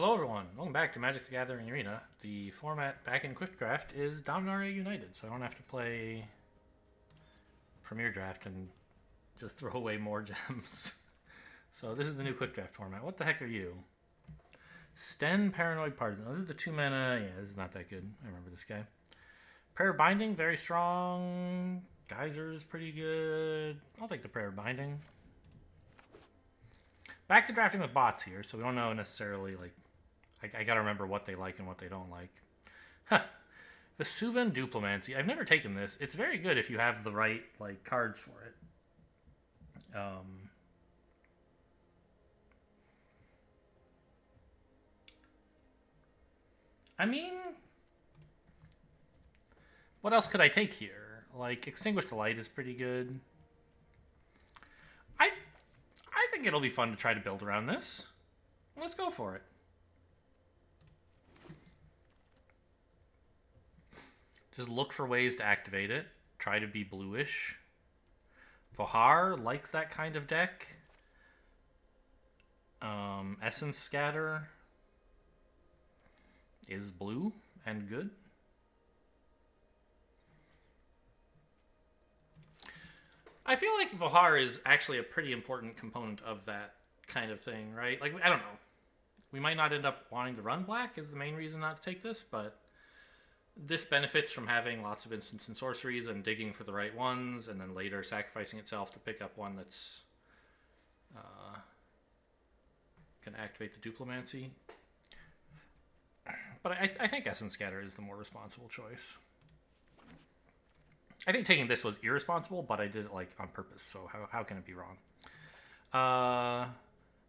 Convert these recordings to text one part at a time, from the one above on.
Hello everyone, welcome back to Magic the Gathering Arena. The format back in Quick Draft is Dominaria United, so I don't have to play Premier Draft and just throw away more gems. So this is the new Quick Draft format. What the heck are you? Sten Paranoid Partisan. Oh, this is the 2 mana. Yeah, this is not that good. I remember this guy. Prayer Binding, very strong. Geyser's pretty good. I'll take the Prayer Binding. Back to drafting with bots here, so we don't know necessarily, like, I gotta remember what they like and what they don't like. Huh. Vesuvan Duplimancy. I've never taken this. It's very good if you have the right, like, cards for it. I mean, what else could I take here? Like, Extinguish the Light is pretty good. I think it'll be fun to try to build around this. Let's go for it. Just look for ways to activate it. Try to be bluish. Vohar likes that kind of deck. Essence Scatter is blue and good. I feel like Vohar is actually a pretty important component of that kind of thing, right? Like, I don't know. We might not end up wanting to run black is the main reason not to take this, but this benefits from having lots of instants and sorceries and digging for the right ones, and then later sacrificing itself to pick up one that's can activate the Duplimancy. But I think Essence Scatter is the more responsible choice. I think taking this was irresponsible, but I did it like on purpose, so how can it be wrong?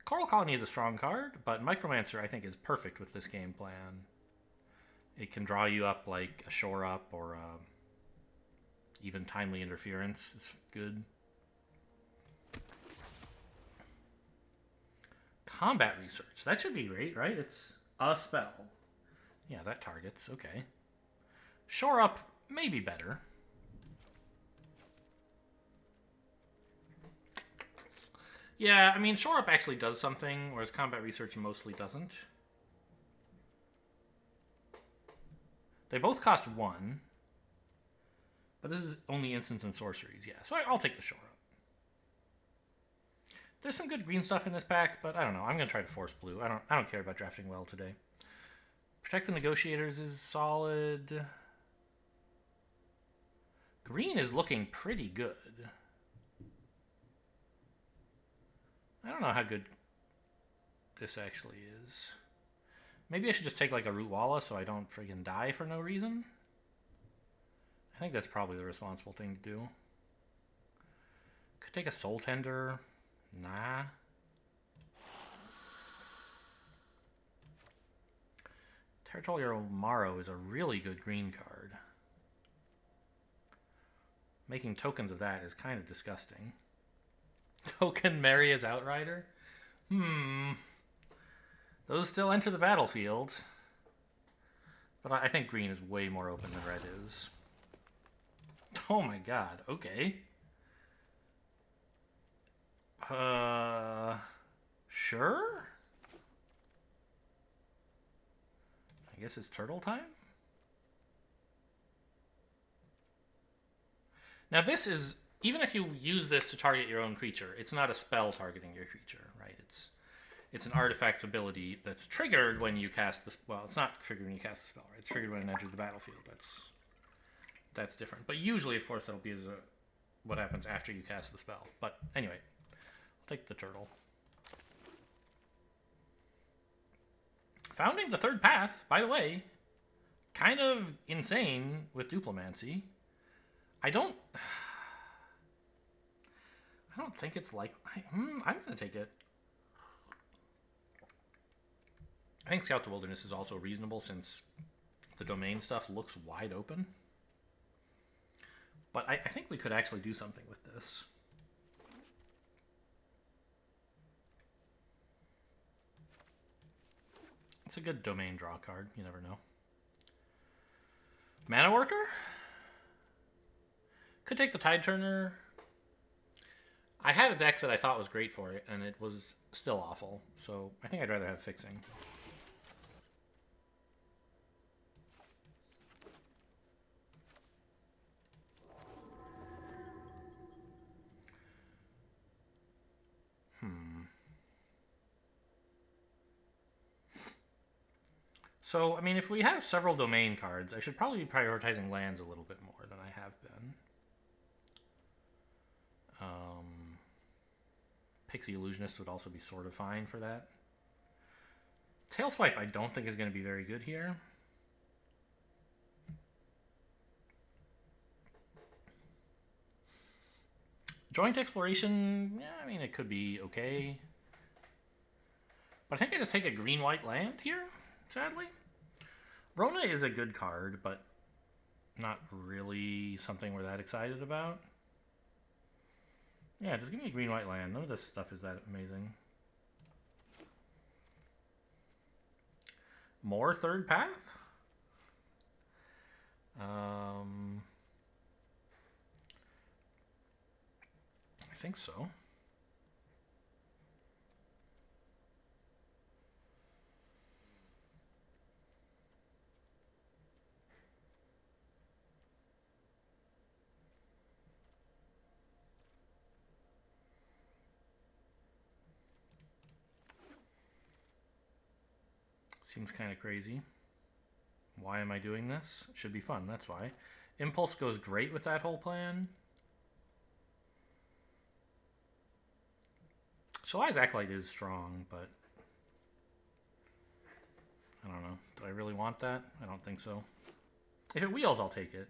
Coral Colony is a strong card, but Micromancer I think is perfect with this game plan. It can draw you up like a Shore Up or even Timely Interference is good. Combat Research. That should be great, right? It's a spell. Yeah, that targets. Okay. Shore Up may be better. Yeah, I mean, Shore Up actually does something, whereas Combat Research mostly doesn't. They both cost 1. But this is only instants and sorceries, yeah. So I'll take the Shore Up. There's some good green stuff in this pack, but I don't know. I'm going to try to force blue. I don't care about drafting well today. Protect the Negotiators is solid. Green is looking pretty good. I don't know how good this actually is. Maybe I should just take like a Root Walla so I don't friggin' die for no reason. I think that's probably the responsible thing to do. Could take a Soul Tender. Nah. Territorial Marrow is a really good green card. Making tokens of that is kind of disgusting. Token Maria's Outrider? Those still enter the battlefield. But I think green is way more open than red is. Oh my god, okay. Sure? I guess it's turtle time? Now this is, even if you use this to target your own creature, it's not a spell targeting your creature, right? It's an artifact's ability that's triggered when you cast the... Well, it's not triggered when you cast the spell, right? It's triggered when it enters the battlefield. That's different. But usually, of course, that'll be what happens after you cast the spell. But anyway, I'll take the turtle. Founding the Third Path, by the way, kind of insane with Duplimancy. I don't think it's like... I'm going to take it. I think Scout the Wilderness is also reasonable since the domain stuff looks wide open. But I think we could actually do something with this. It's a good domain draw card. You never know. Mana Worker? Could take the Tide Turner. I had a deck that I thought was great for it, and it was still awful. So I think I'd rather have Fixing. So, I mean, if we have several domain cards, I should probably be prioritizing lands a little bit more than I have been. Pixie Illusionist would also be sort of fine for that. Tailswipe I don't think is going to be very good here. Joint Exploration, yeah, I mean, it could be okay. But I think I just take a green-white land here, sadly. Rona is a good card, but not really something we're that excited about. Yeah, just give me a green-white land. None of this stuff is that amazing. More third path? I think so. Seems kind of crazy. Why am I doing this? It should be fun, that's why. Impulse goes great with that whole plan. Shali's Acolyte is strong, but I don't know. Do I really want that? I don't think so. If it wheels, I'll take it.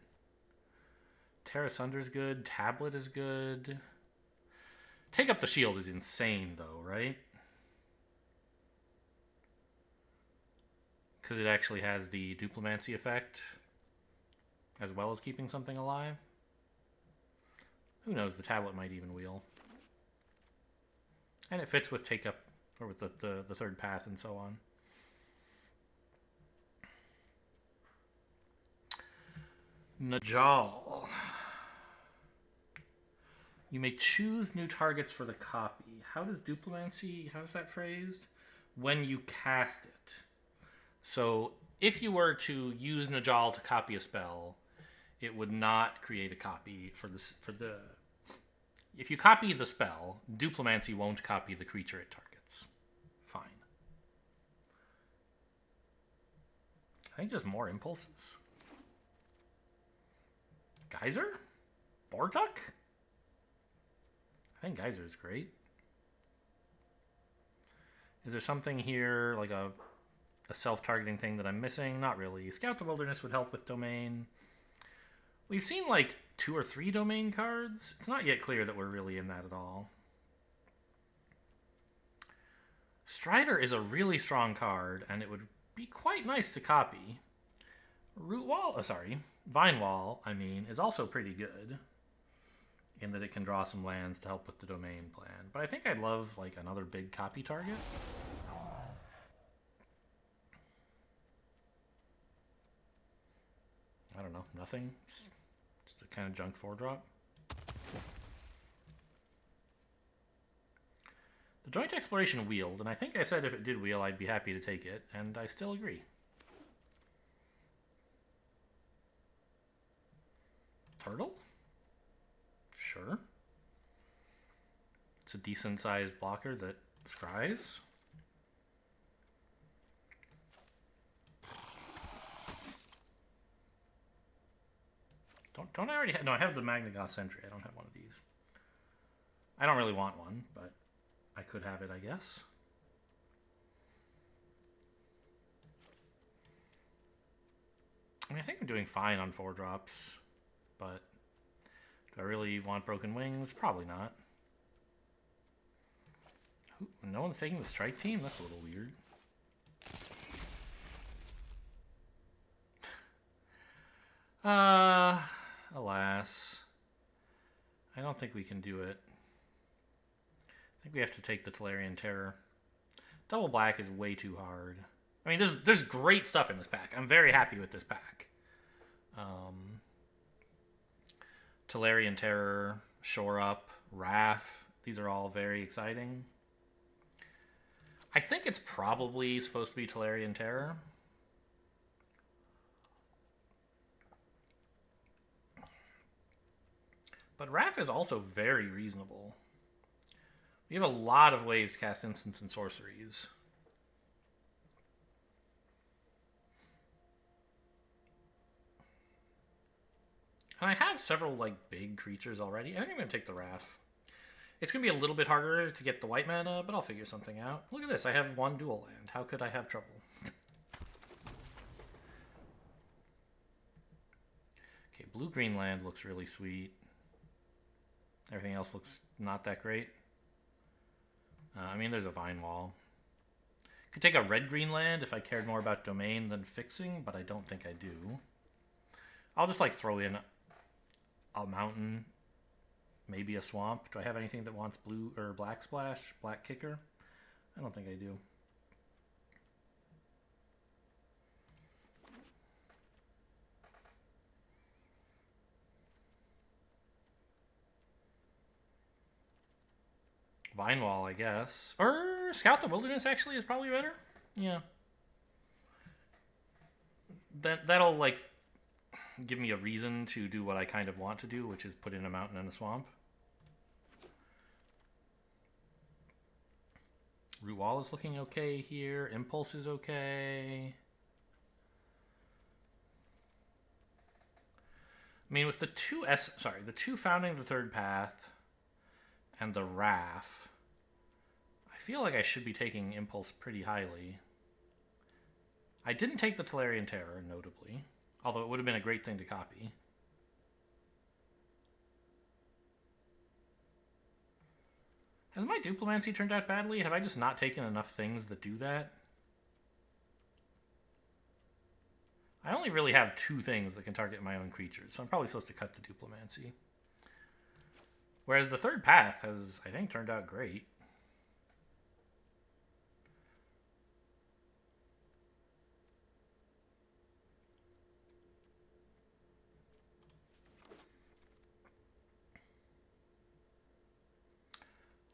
Terra Sunder's good. Tablet is good. Take Up the Shield is insane, though, right? Because it actually has the Duplimancy effect, as well as keeping something alive. Who knows? The tablet might even wheel. And it fits with Take Up, or with the third path and so on. Najal. You may choose new targets for the copy. How does Duplimancy, how is that phrased? When you cast it. So if you were to use Najal to copy a spell, it would not create a copy for this. If you copy the spell, Duplimancy won't copy the creature it targets. Fine. I think just more impulses. Geyser? Bortuk? I think Geyser is great. Is there something here, like a self-targeting thing that I'm missing? Not really. Scout the Wilderness would help with domain. We've seen like 2 or 3 domain cards. It's not yet clear that we're really in that at all. Strider is a really strong card, and it would be quite nice to copy. Vine Wall, I mean, is also pretty good in that it can draw some lands to help with the domain plan. But I think I'd love like another big copy target. I don't know, nothing. Just a kind of junk 4-drop. The Joint Exploration wheeled, and I think I said if it did wheel, I'd be happy to take it, and I still agree. Turtle? Sure. It's a decent-sized blocker that scries. Don't I already have... No, I have the Magnagoth Sentry. I don't have one of these. I don't really want one, but I could have it, I guess. I mean, I think I'm doing fine on 4-drops, but do I really want Broken Wings? Probably not. No one's taking the strike team? That's a little weird. Alas. I don't think we can do it. I think we have to take the Tolarian Terror. Double black is way too hard. I mean, there's great stuff in this pack. I'm very happy with this pack. Tolarian Terror, Shore Up, Wrath. These are all very exciting. I think it's probably supposed to be Tolarian Terror. But Wrath is also very reasonable. We have a lot of ways to cast instants and sorceries. And I have several, like, big creatures already. I think I'm going to take the Wrath. It's going to be a little bit harder to get the white mana, but I'll figure something out. Look at this. I have one dual land. How could I have trouble? Okay, blue-green land looks really sweet. Everything else looks not that great. I mean, there's a Vine Wall. Could take a red-green land if I cared more about domain than fixing, but I don't think I do. I'll just, like, throw in a mountain, maybe a swamp. Do I have anything that wants blue or black splash, black kicker? I don't think I do. Vine Wall, I guess. Or Scout the Wilderness actually is probably better. Yeah. That'll, like, give me a reason to do what I kind of want to do, which is put in a mountain and a swamp. Root Wall is looking okay here. Impulse is okay. I mean, with the two Founding the Third Path and the Wrath, I feel like I should be taking Impulse pretty highly. I didn't take the Tolarian Terror, notably, although it would have been a great thing to copy. Has my Duplimancy turned out badly? Have I just not taken enough things that do that? I only really have 2 things that can target my own creatures, so I'm probably supposed to cut the Duplimancy. Whereas the Third Path has, I think, turned out great.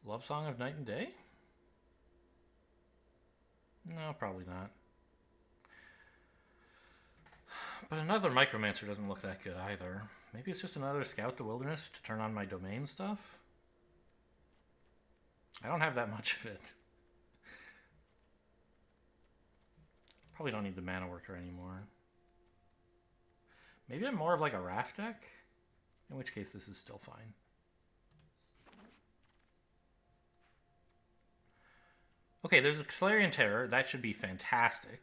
Love Song of Night and Day? No, probably not. But another Micromancer doesn't look that good either. Maybe it's just another Scout the Wilderness to turn on my domain stuff? I don't have that much of it. Probably don't need the Mana Worker anymore. Maybe I'm more of like a Wrath deck? In which case this is still fine. Okay, there's a Tolarian Terror. That should be fantastic.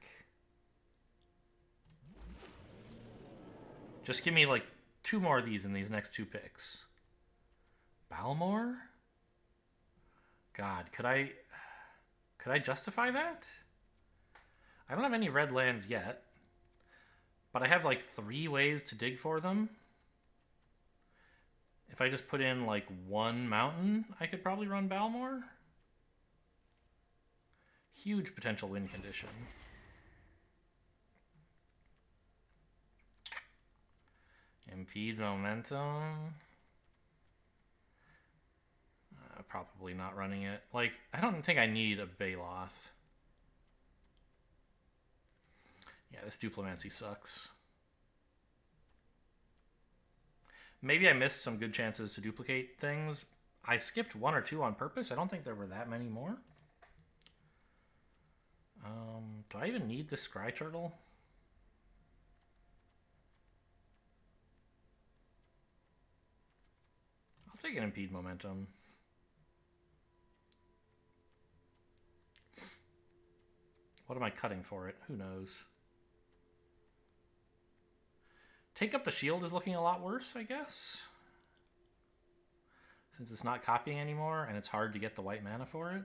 Just give me like 2 more of these in these next 2 picks. Balmor? God, could I justify that? I don't have any red lands yet, but I have like 3 ways to dig for them. If I just put in like 1 mountain, I could probably run Balmor. Huge potential win condition. Impede momentum. Probably not running it. Like, I don't think I need a Baloth. Yeah, this Duplimancy sucks. Maybe I missed some good chances to duplicate things. I skipped 1 or 2 on purpose. I don't think there were that many more. Do I even need this Scry Turtle? I'll take an Impede Momentum. What am I cutting for it? Who knows? Take Up the Shield is looking a lot worse, I guess. Since it's not copying anymore and it's hard to get the white mana for it.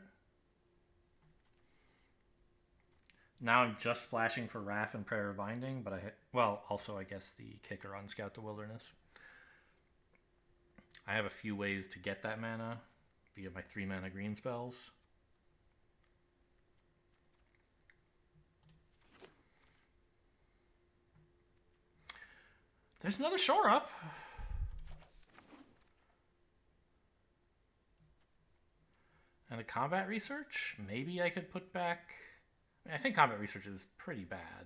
Now I'm just splashing for Wrath and Prayer of Binding, but also I guess the kicker on Scout the Wilderness. I have a few ways to get that mana via my 3 mana green spells. There's another Shore Up. And a Combat Research. Maybe I could put back... I think Combat Research is pretty bad.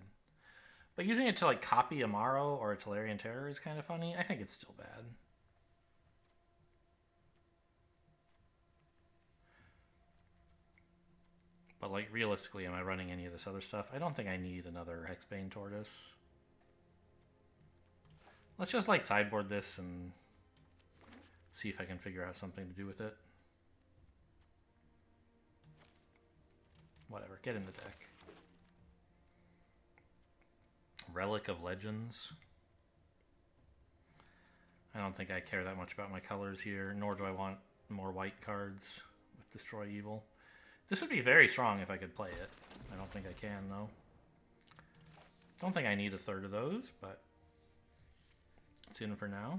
But using it to like copy a Morrow or a Tolarian Terror is kind of funny. I think it's still bad. But like realistically, am I running any of this other stuff? I don't think I need another Hexbane Tortoise. Let's just like sideboard this and see if I can figure out something to do with it. Whatever, get in the deck. Relic of Legends. I don't think I care that much about my colors here, nor do I want more white cards with Destroy Evil. This would be very strong if I could play it. I don't think I can, though. Don't think I need a third of those, but it's in for now.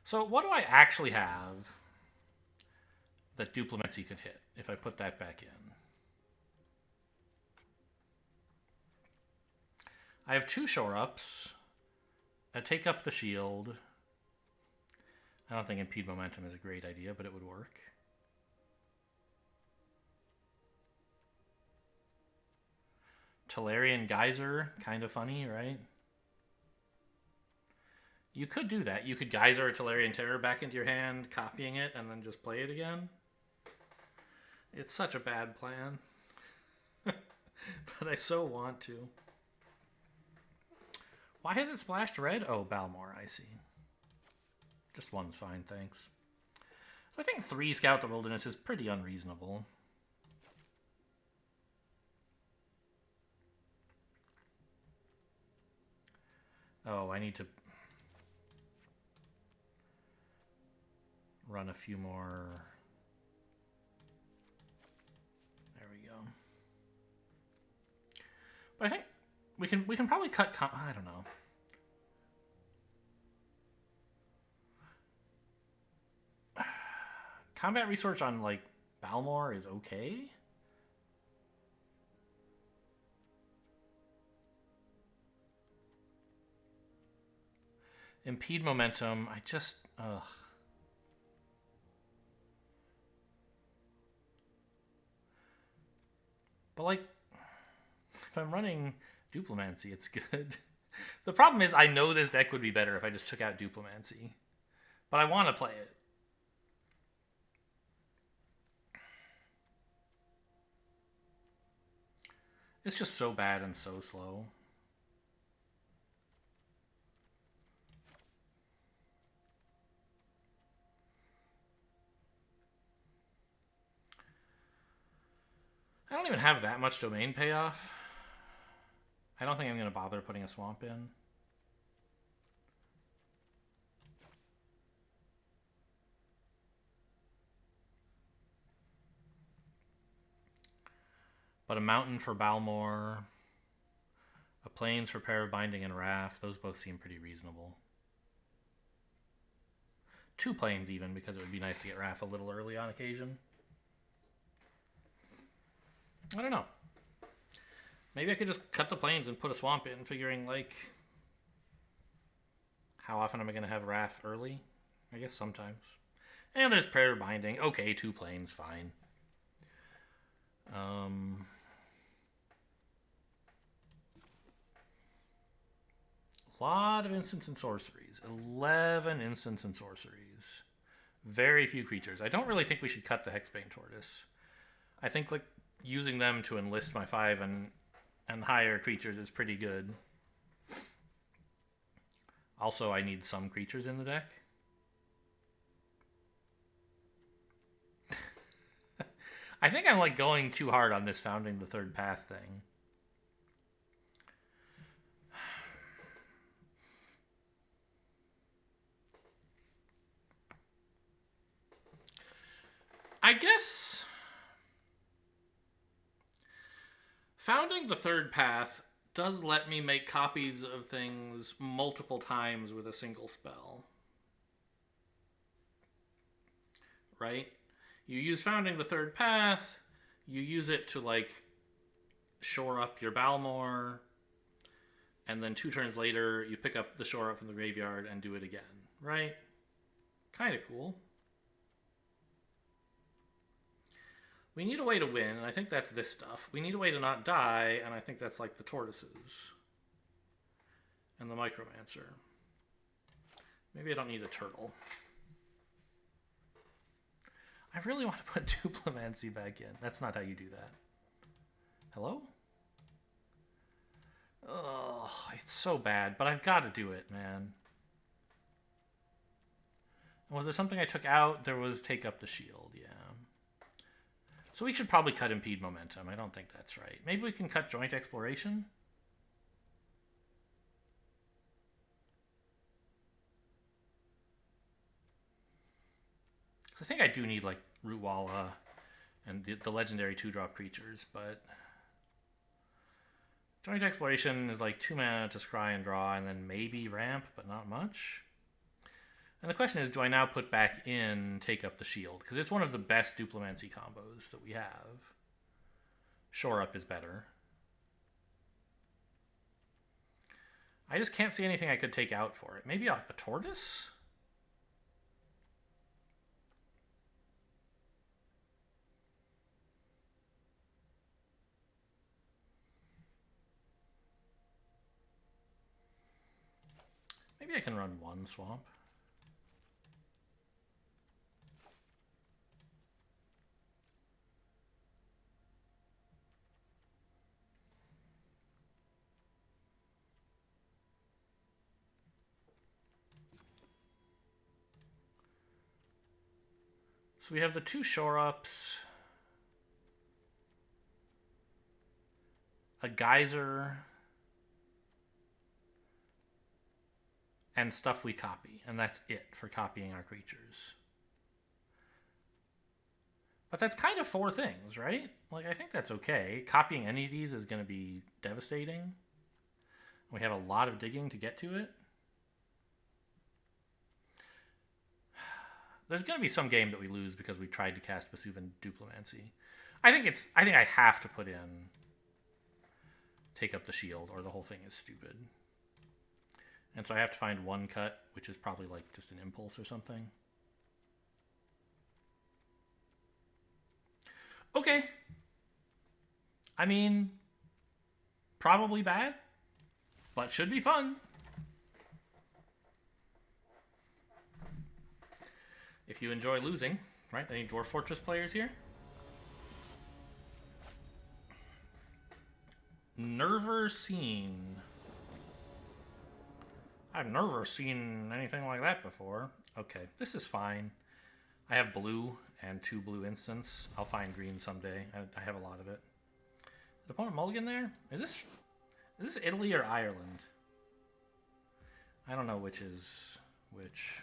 So what do I actually have that Duplimancy could hit if I put that back in? I have 2 shore-ups. I take up the shield. I don't think Impede Momentum is a great idea, but it would work. Tolarian Geyser, kind of funny, right? You could do that. You could Geyser a Tolarian Terror back into your hand, copying it, and then just play it again. It's such a bad plan. But I so want to. Why has it splashed red? Oh, Balmor, I see. Just one's fine, thanks. So I think 3 Scout the Wilderness is pretty unreasonable. Oh, I need to run a few more. There we go. But I think we can probably cut. I don't know. Combat research on like Balmor is okay. Impede Momentum. I just ugh. But like, if I'm running Duplimancy, it's good. The problem is I know this deck would be better if I just took out Duplimancy. But I want to play it. It's just so bad and so slow. I don't even have that much domain payoff. I don't think I'm going to bother putting a swamp in. But a mountain for Balmor, a plains for Pair of Binding and Wrath, those both seem pretty reasonable. 2 plains even, because it would be nice to get Wrath a little early on occasion. I don't know. Maybe I could just cut the plains and put a swamp in, figuring like, how often am I going to have Wrath early? I guess sometimes. And there's Prayer Binding. Okay, 2 plains, fine. A lot of instants and sorceries. 11 instants and sorceries. Very few creatures. I don't really think we should cut the Hexbane Tortoise. I think like using them to enlist my 5 and higher creatures is pretty good. Also, I need some creatures in the deck. I think I'm like going too hard on this Founding the Third Path thing. I guess Founding the Third Path does let me make copies of things multiple times with a single spell. Right? You use Founding the Third Path, you use it to, like, shore up your Balmor, and then 2 turns later, you pick up the shore up from the graveyard and do it again, right? Kind of cool. We need a way to win, and I think that's this stuff. We need a way to not die, and I think that's, like, the tortoises. And the Micromancer. Maybe I don't need a turtle. I really want to put Duplimancy back in. That's not how you do that. Hello? Oh. Oh, it's so bad, but I've got to do it, man. Was there something I took out? There was take up the shield, yeah. So we should probably cut impede momentum. I don't think that's right. Maybe we can cut joint exploration? I think I do need, like, Rootwalla and the legendary 2-drop creatures, but... Joint exploration is like 2 mana to scry and draw, and then maybe ramp, but not much. And the question is, do I now put back in take up the shield? Because it's one of the best Duplimancy combos that we have. Shore up is better. I just can't see anything I could take out for it. Maybe a tortoise? Maybe I can run 1 swamp. So we have the 2 shore ups, a geyser, and stuff we copy, and that's it for copying our creatures. But that's kind of 4 things, right? Like, I think that's okay. Copying any of these is going to be devastating. We have a lot of digging to get to it. There's going to be some game that we lose because we tried to cast Vesuvan Duplimancy. I think I have to put in take up the shield, or the whole thing is stupid. And so I have to find 1 cut, which is probably like just an impulse or something. Okay. I mean, probably bad, but should be fun. If you enjoy losing, right? Any Dwarf Fortress players here? Never seen. I've never seen anything like that before. Okay, this is fine. I have blue and 2 blue instants. I'll find green someday. I have a lot of it. Did opponent mulligan there? Is this Italy or Ireland? I don't know which is which.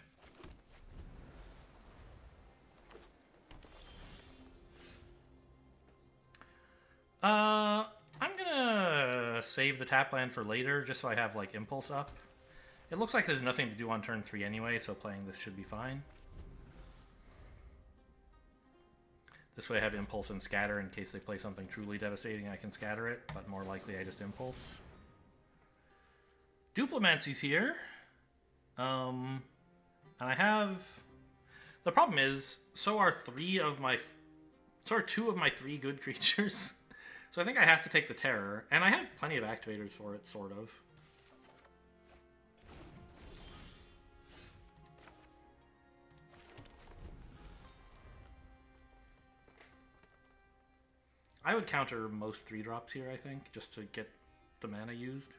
I'm gonna save the tap land for later, just so I have, like, impulse up. It looks like there's nothing to do on turn 3 anyway, so playing this should be fine. This way I have impulse and scatter in case they play something truly devastating. I can scatter it, but more likely I just impulse. Duplimancy's here. And I have... The problem is, so are 2 of my 3 good creatures. So I think I have to take the Terror, and I have plenty of activators for it, sort of. I would counter most 3-drops here, I think, just to get the mana used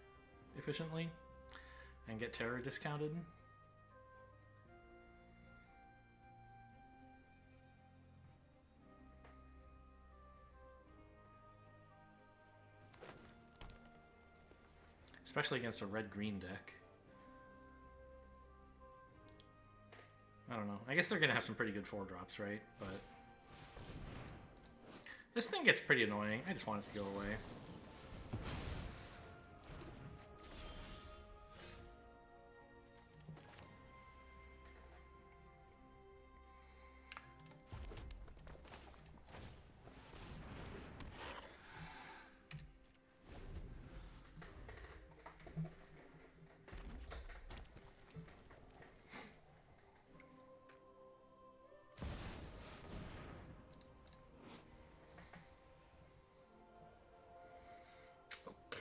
efficiently and get Terror discounted. Especially against a red-green deck. I don't know. I guess they're going to have some pretty good 4-drops, right? But this thing gets pretty annoying. I just want it to go away.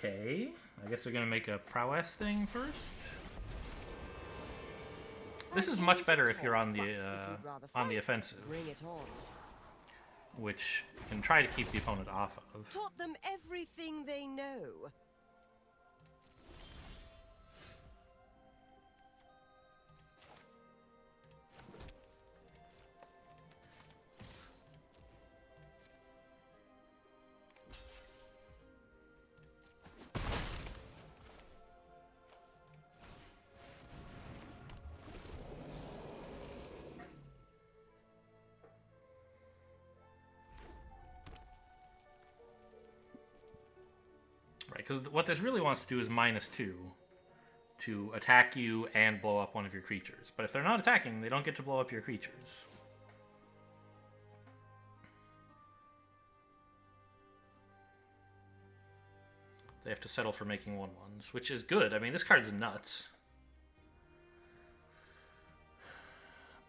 Okay, I guess they're gonna make a prowess thing first. This is much better if you're on the offensive, which you can try to keep the opponent off of. Taught them everything they know. Right, because what this really wants to do is -2 to attack you and blow up one of your creatures. But if they're not attacking, they don't get to blow up your creatures. They have to settle for making 1/1s, which is good. I mean, this card's nuts.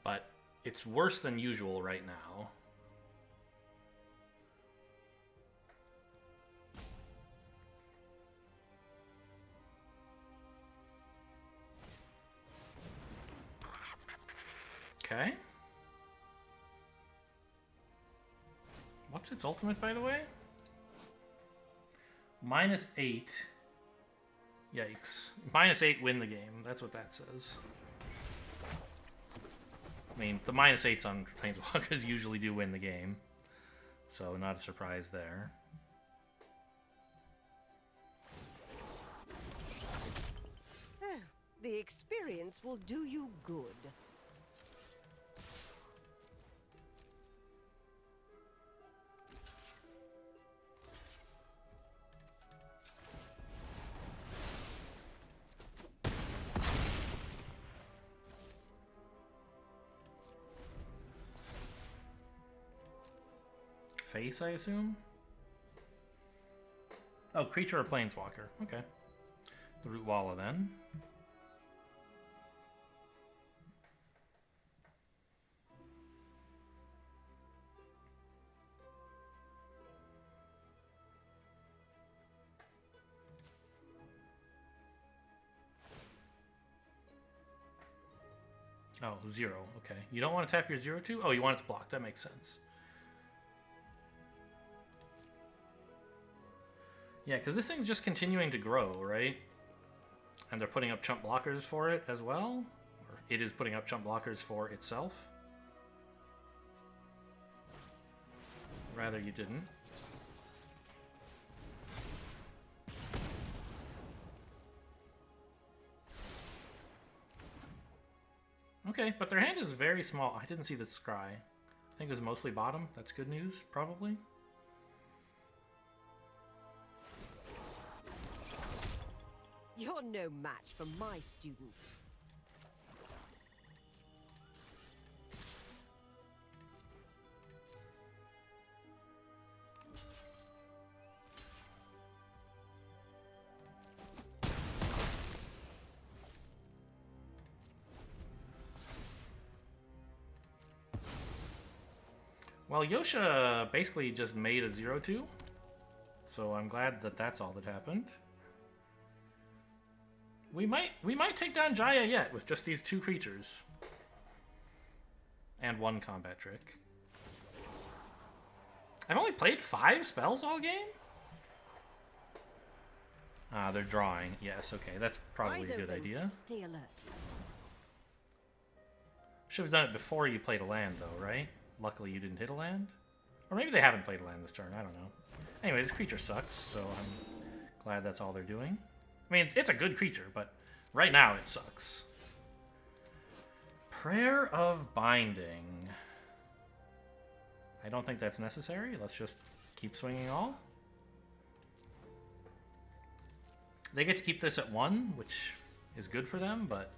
But it's worse than usual right now. Okay. What's its ultimate, by the way? -8. Yikes. -8 win the game. That's what that says. I mean, the -8s on Planeswalkers usually do win the game. So, not a surprise there. Oh, the experience will do you good. Face, I assume? Oh, creature or planeswalker. Okay. The Root Walla, then. Oh, 0. Okay. You don't want to tap your 0/2? Oh, you want it to block. That makes sense. Yeah, because this thing's just continuing to grow, right? And they're putting up chump blockers for it as well? Or it is putting up chump blockers for itself? Rather, you didn't. Okay, but their hand is very small. I didn't see the scry. I think it was mostly bottom. That's good news, probably. You're no match for my students. Well, Yosha basically just made a 0/2. So I'm glad that that's all that happened. We might take down Jaya yet with just these 2 creatures. And 1 combat trick. I've only played 5 spells all game? Ah, they're drawing. Yes, okay. That's probably a good idea. Stay alert. Should have done it before you played a land, though, right? Luckily you didn't hit a land? Or maybe they haven't played a land this turn. I don't know. Anyway, this creature sucks, so I'm glad that's all they're doing. I mean, it's a good creature, but right now it sucks. Prayer of Binding. I don't think that's necessary. Let's just keep swinging all. They get to keep this at 1, which is good for them, but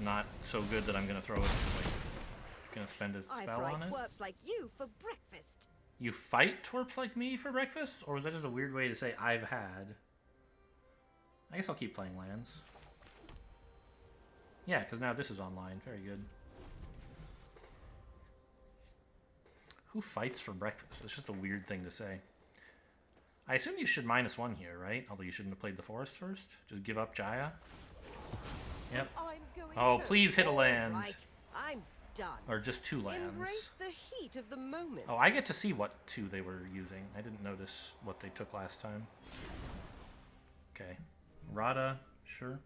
not so good that I'm going to throw it, like, going to spend a spell on it. I fry twerps like you for breakfast. You fight twerps like me for breakfast? Or was that just a weird way to say I've had? I guess I'll keep playing lands. Yeah, because now this is online. Very good. Who fights for breakfast? That's just a weird thing to say. I assume you should -1 here, right? Although you shouldn't have played the forest first. Just give up Jaya. Yep. Oh, please hit a land. Right, I'm done. Or just 2 lands. Embrace the heat of the moment. Oh, I get to see what 2 they were using. I didn't notice what they took last time. Okay. Rada, sure.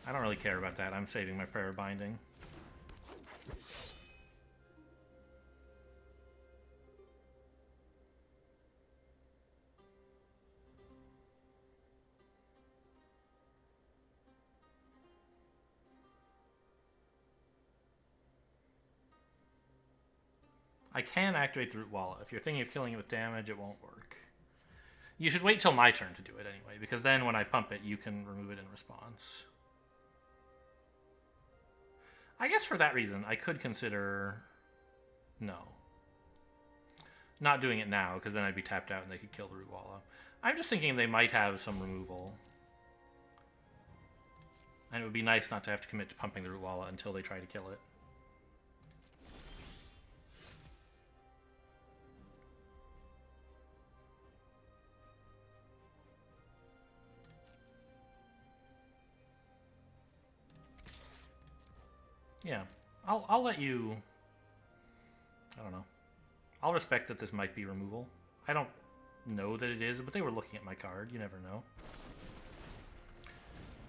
I don't really care about that. I'm saving my Prayer Binding. I can activate the Root Walla. If you're thinking of killing it with damage, it won't work. You should wait till my turn to do it anyway, because then when I pump it, you can remove it in response. I guess for that reason, I could consider... No. Not doing it now, because then I'd be tapped out and they could kill the Root Walla. I'm just thinking they might have some removal. And it would be nice not to have to commit to pumping the Root Walla until they try to kill it. Yeah, I'll let you... I don't know. I'll respect that this might be removal. I don't know that it is, but they were looking at my card. You never know.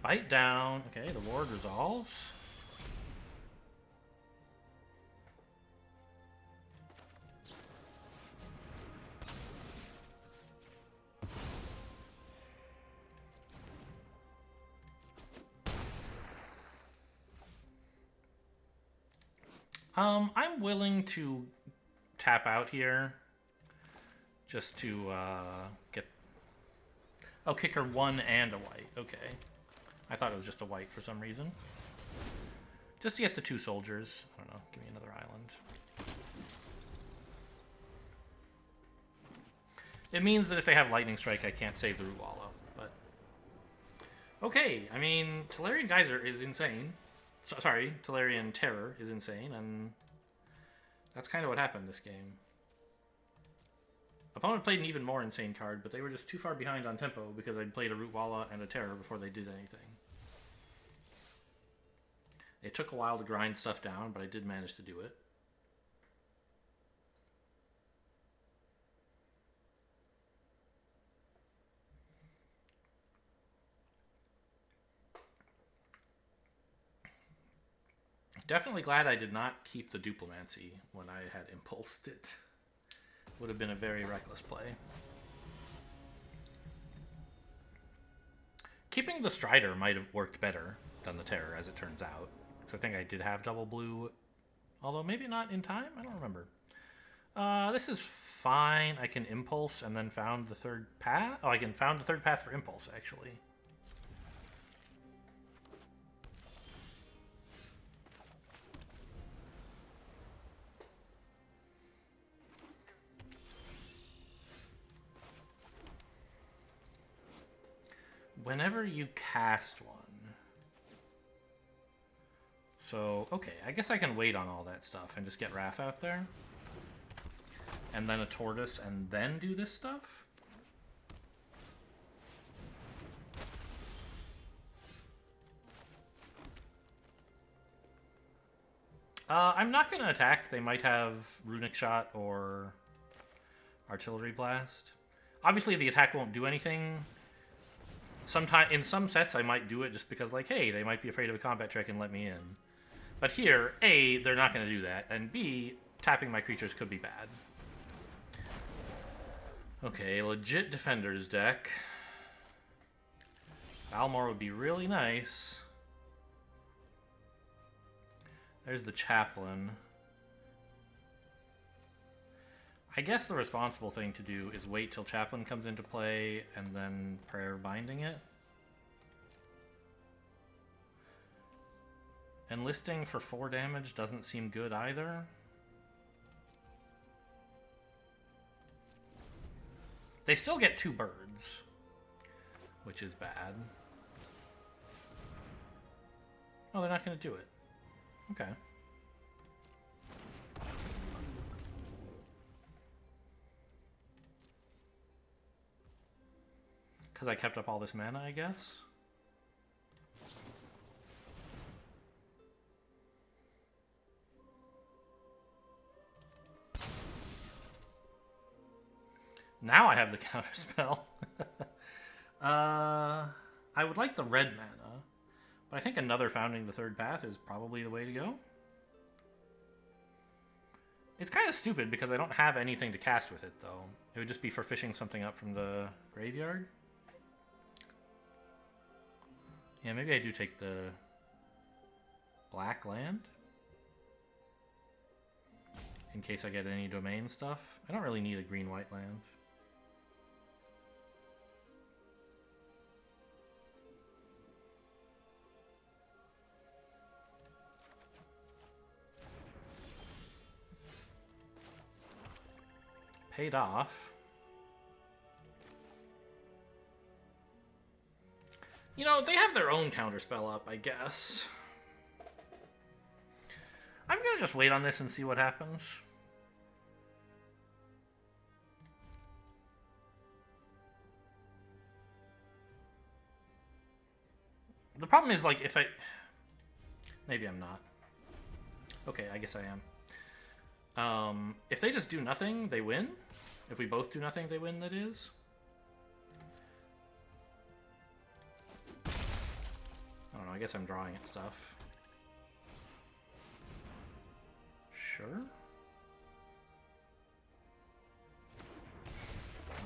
Bite down. Okay, the Lord resolves. I'm willing to tap out here just to get... Oh, kicker 1 and a white. Okay. I thought it was just a white for some reason. Just to get the 2 soldiers. I don't know. Give me another island. It means that if they have Lightning Strike, I can't save the Root Walla. But... Okay, I mean, Tolarian Geyser is insane. Sorry, Tolarian Terror is insane, and that's kind of what happened this game. Opponent played an even more insane card, but they were just too far behind on tempo because I'd played a Root Walla and a Terror before they did anything. It took a while to grind stuff down, but I did manage to do it. Definitely glad I did not keep the Duplimancy when I had impulsed it. Would have been a very reckless play. Keeping the Strider might have worked better than the Terror, as it turns out. Because I think I did have double blue, although maybe not in time? I don't remember. This is fine. I can Impulse and then found the third path. Oh, I can found the third path for Impulse, actually. Whenever you cast one. So, okay, I guess I can wait on all that stuff and just get Raph out there. And then a Tortoise and then do this stuff? I'm not going to attack. They might have Runic Shot or Artillery Blast. Obviously, the attack won't do anything. In some sets, I might do it just because, like, hey, they might be afraid of a combat trick and let me in. But here, A, they're not going to do that, and B, tapping my creatures could be bad. Okay, legit Defenders deck. Balmor would be really nice. There's the Chaplain. I guess the responsible thing to do is wait till Chaplain comes into play and then Prayer Binding it. Enlisting for 4 damage doesn't seem good either. They still get 2 birds, which is bad. Oh, they're not going to do it. Okay. Because I kept up all this mana, I guess? Now I have the counterspell. I would like the red mana, but I think another Founding the Third Path is probably the way to go. It's kind of stupid because I don't have anything to cast with it, though. It would just be for fishing something up from the graveyard. Yeah, maybe I do take the black land. in case I get any domain stuff. I don't really need a green-white land. Paid off. You know, they have their own counterspell up, I guess. I'm gonna just wait on this and see what happens. The problem is, like, if I... Maybe I'm not. Okay, I guess I am. If they just do nothing, they win. If we both do nothing, they win, that is. I don't know, I guess I'm drawing at stuff. Sure.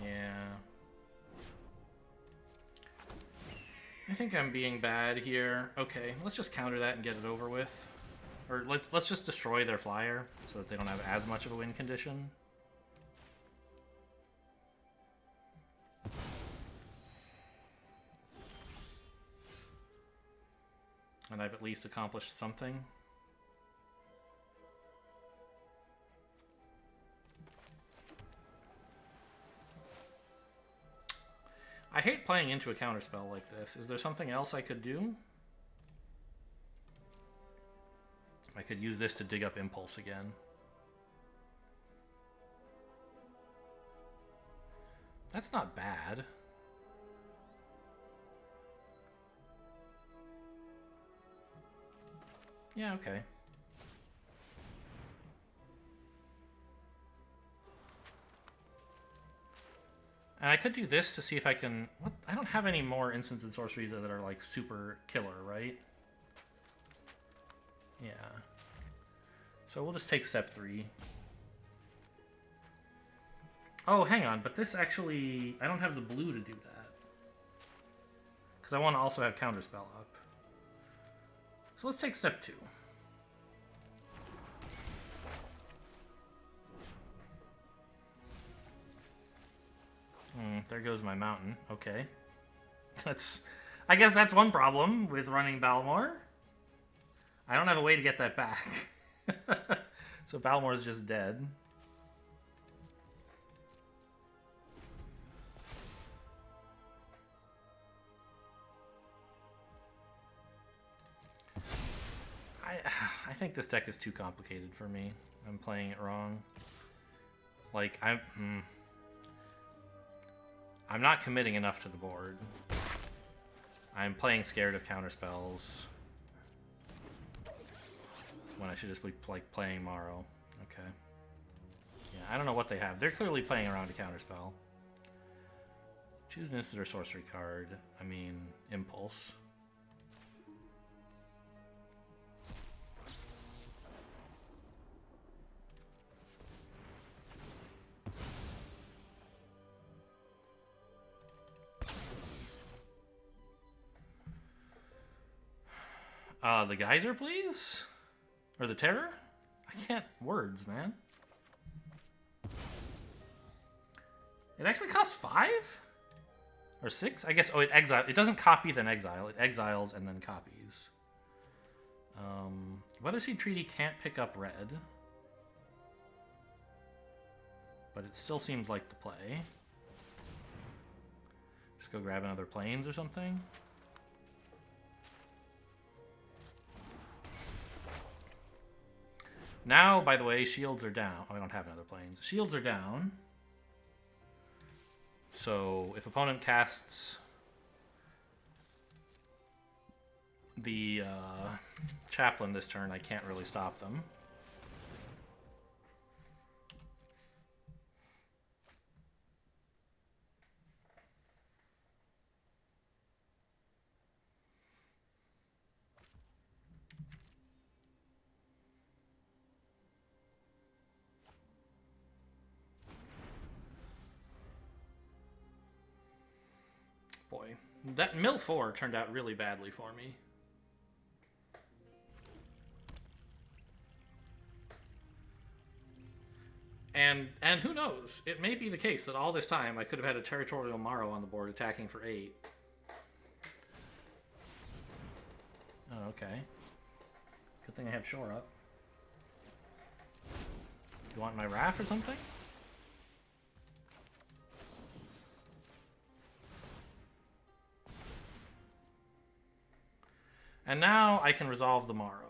Yeah. I think I'm being bad here. Okay, let's just counter that and get it over with. Or let's just destroy their flyer so that they don't have as much of a win condition. And I've at least accomplished something. I hate playing into a counterspell like this. Is there something else I could do? I could use this to dig up Impulse again. That's not bad. Yeah, okay. And I could do this to see if I can... What? I don't have any more instants and sorceries that are, like, super killer, right? Yeah. So we'll just take step 3. Oh, hang on, but this actually... I don't have the blue to do that. Because I want to also have counterspell up. So let's take step 2. There goes my mountain. Okay. I guess that's one problem with running Balmor. I don't have a way to get that back. So Balmor's just dead. I think this deck is too complicated for me. I'm playing it wrong. Like, I'm not committing enough to the board. I'm playing scared of counterspells when I should just be like playing Morrow. Okay. Yeah, I don't know what they have. They're clearly playing around a counterspell. Choose an instant or sorcery card. I mean, Impulse. The Geyser, please? Or the Terror? I can't words, man. It actually costs 5? Or 6? I guess, oh, it doesn't copy then exile. It exiles and then copies. Weatherseed Treaty can't pick up red. But it still seems like the play. Just go grab another Plains or something. Now, by the way, shields are down. Oh, I don't have another Plains. Shields are down. So, if opponent casts the Chaplain this turn, I can't really stop them. Boy, that mill 4 turned out really badly for me. And who knows? It may be the case that all this time I could have had a Territorial Morrow on the board attacking for 8. Oh, okay. Good thing I have Shore up. You want my Wrath or something? And now I can resolve the Morrow.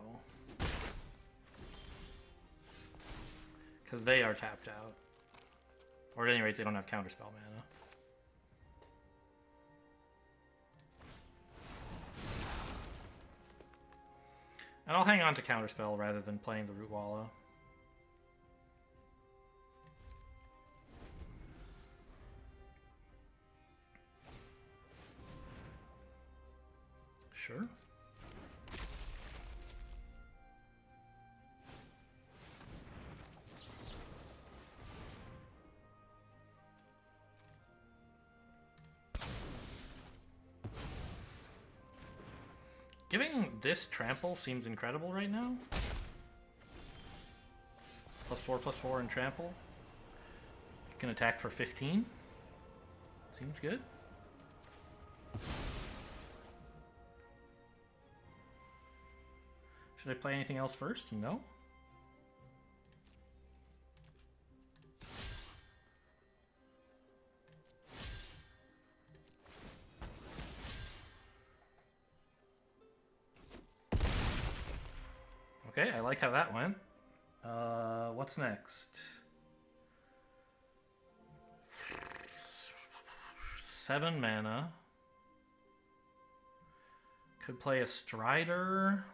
Because they are tapped out. Or at any rate, they don't have Counterspell mana. And I'll hang on to Counterspell rather than playing the Root Walla. Sure. Giving this trample seems incredible right now. +4/+4 and trample. You can attack for 15. Seems good. Should I play anything else first? No. Okay, I like how that went. What's next? 7 mana. Could play a Strider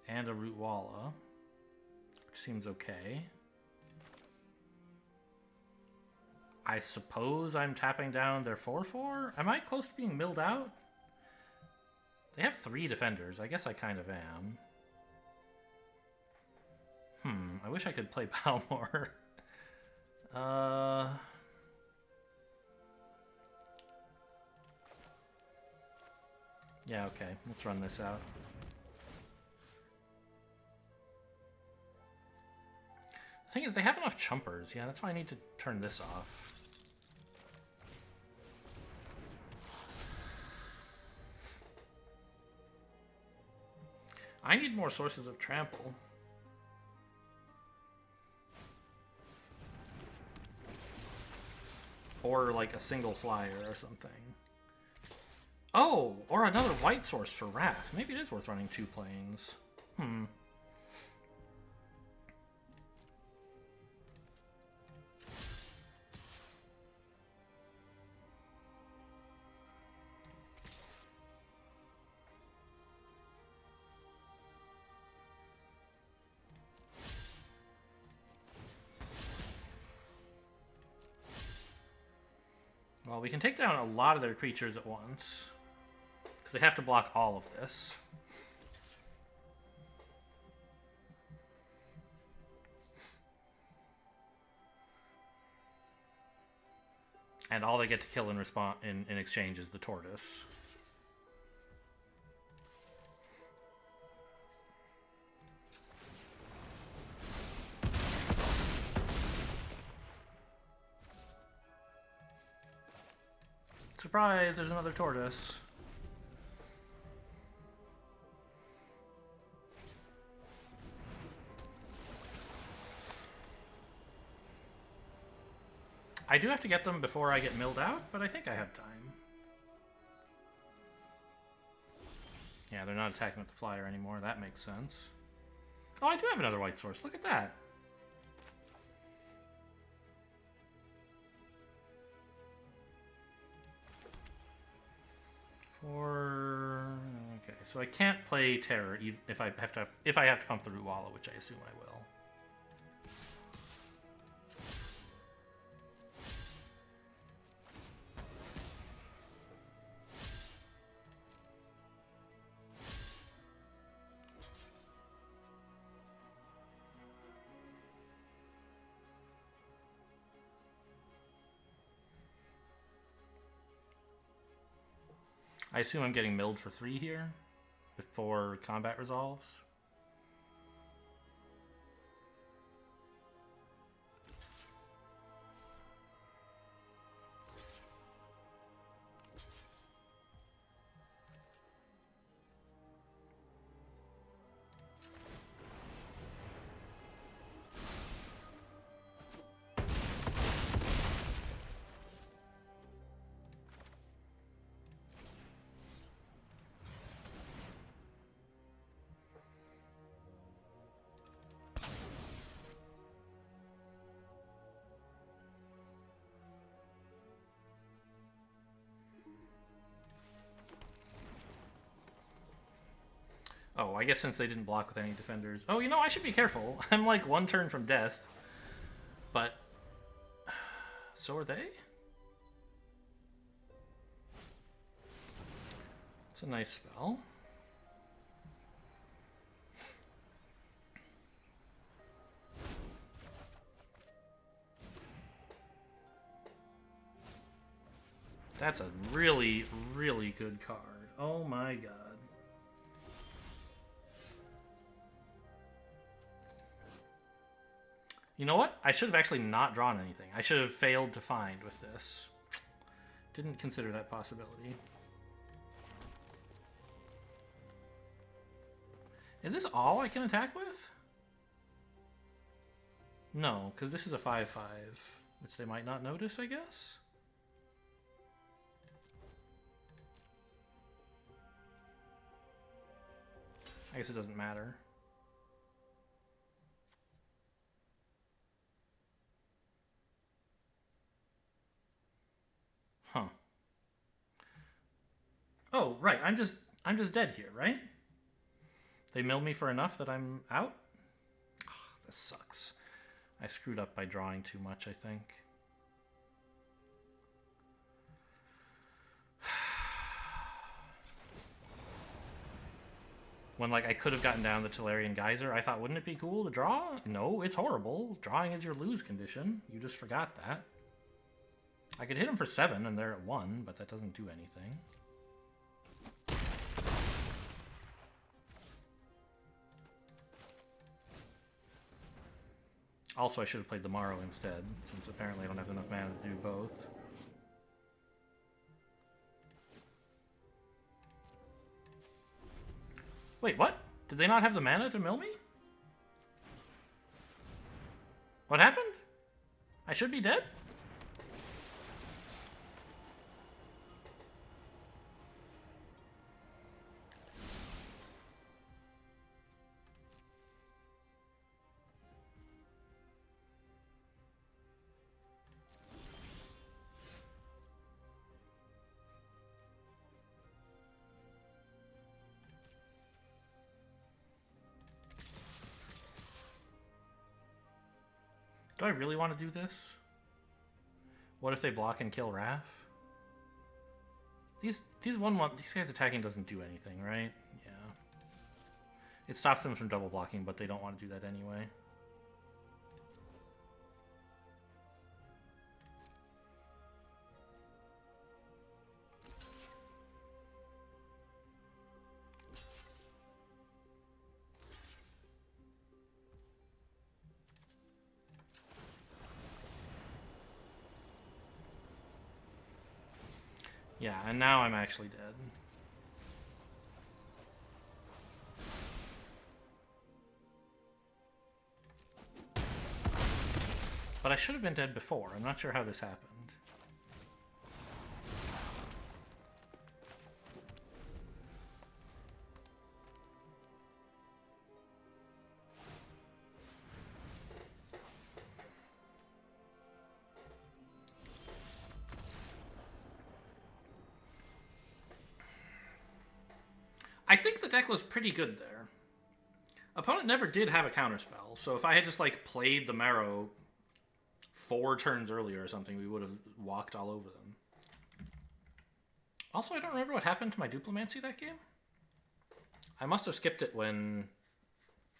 and a Root Walla, which seems okay. I suppose I'm tapping down their 4/4? Am I close to being milled out? They have 3 defenders. I guess I kind of am. I wish I could play Palmore. Yeah, okay. Let's run this out. The thing is, they have enough chumpers. Yeah, that's why I need to turn this off. I need more sources of trample. Or like a single flyer or something. Oh, or another white source for Wrath. Maybe it is worth running 2 planes. Well, we can take down a lot of their creatures at once. Because they have to block all of this. And all they get to kill in response in exchange is the tortoise. Surprise, there's another tortoise. I do have to get them before I get milled out, but I think I have time. Yeah, they're not attacking with the flyer anymore. That makes sense. Oh, I do have another white source. Look at that. Okay, so I can't play Terror if I have to pump the Root Walla, which I assume I will. I assume I'm getting milled for 3 here before combat resolves. I guess since they didn't block with any defenders. Oh, you know, I should be careful. I'm like one turn from death. But so are they? It's a nice spell. That's a really, really good card. Oh my god. You know what? I should have actually not drawn anything. I should have failed to find with this. Didn't consider that possibility. Is this all I can attack with? No, because this is a 5/5, which they might not notice, I guess? I guess it doesn't matter. Huh. Oh, right. I'm just dead here, right? They milled me for enough that I'm out? Oh, this sucks. I screwed up by drawing too much, I think. When, like, I could have gotten down the Tolarian Geyser, I thought, wouldn't it be cool to draw? No, it's horrible. Drawing is your lose condition. You just forgot that. I could hit him for 7 and they're at 1, but that doesn't do anything. Also, I should have played the Morrow instead, since apparently I don't have enough mana to do both. Wait, what? Did they not have the mana to mill me? What happened? I should be dead? Do I really want to do this? What if they block and kill Raph? These guys attacking doesn't do anything, right? Yeah. It stops them from double blocking, but they don't want to do that anyway. Yeah, and now I'm actually dead. But I should have been dead before. I'm not sure how this happened. I think the deck was pretty good there. Opponent never did have a counterspell, so if I had just like played the Marrow 4 turns earlier or something, we would have walked all over them. Also, I don't remember what happened to my Duplimancy that game. I must have skipped it when...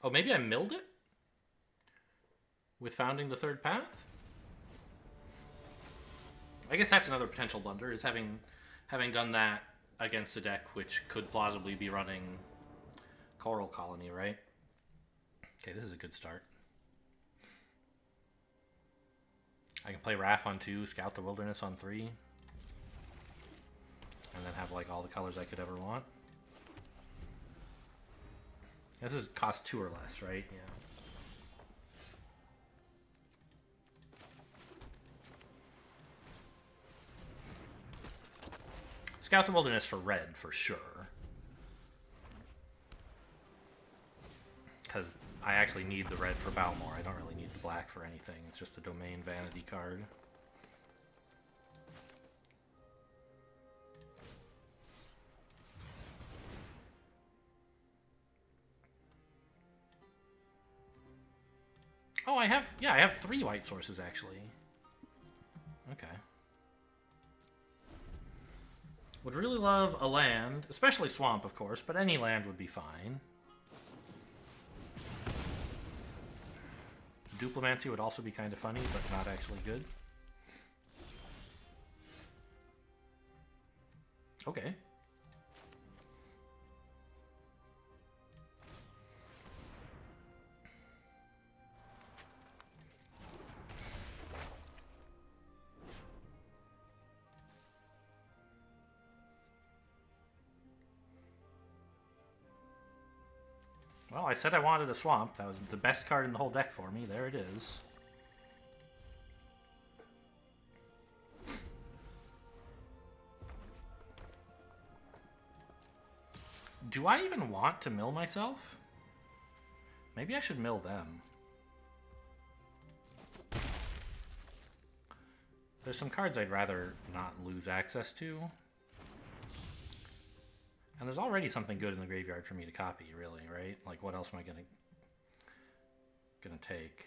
Oh, maybe I milled it? With founding the third path? I guess that's another potential blunder, is having done that against a deck which could plausibly be running Coral Colony, right? Okay, this is a good start. I can play Raph on 2, Scout the Wilderness on 3, and then have like all the colors I could ever want. This is cost 2 or less, right? Yeah. Scout the Wilderness for red, for sure. Because I actually need the red for Balmor. I don't really need the black for anything. It's just a domain vanity card. Yeah, I have 3 white sources, actually. Okay. Would really love a land, especially swamp, of course, but any land would be fine. Duplimancy would also be kind of funny, but not actually good. Okay. Well, I said I wanted a swamp. That was the best card in the whole deck for me. There it is. Do I even want to mill myself? Maybe I should mill them. There's some cards I'd rather not lose access to. And there's already something good in the graveyard for me to copy, really, right? Like, what else am I gonna take?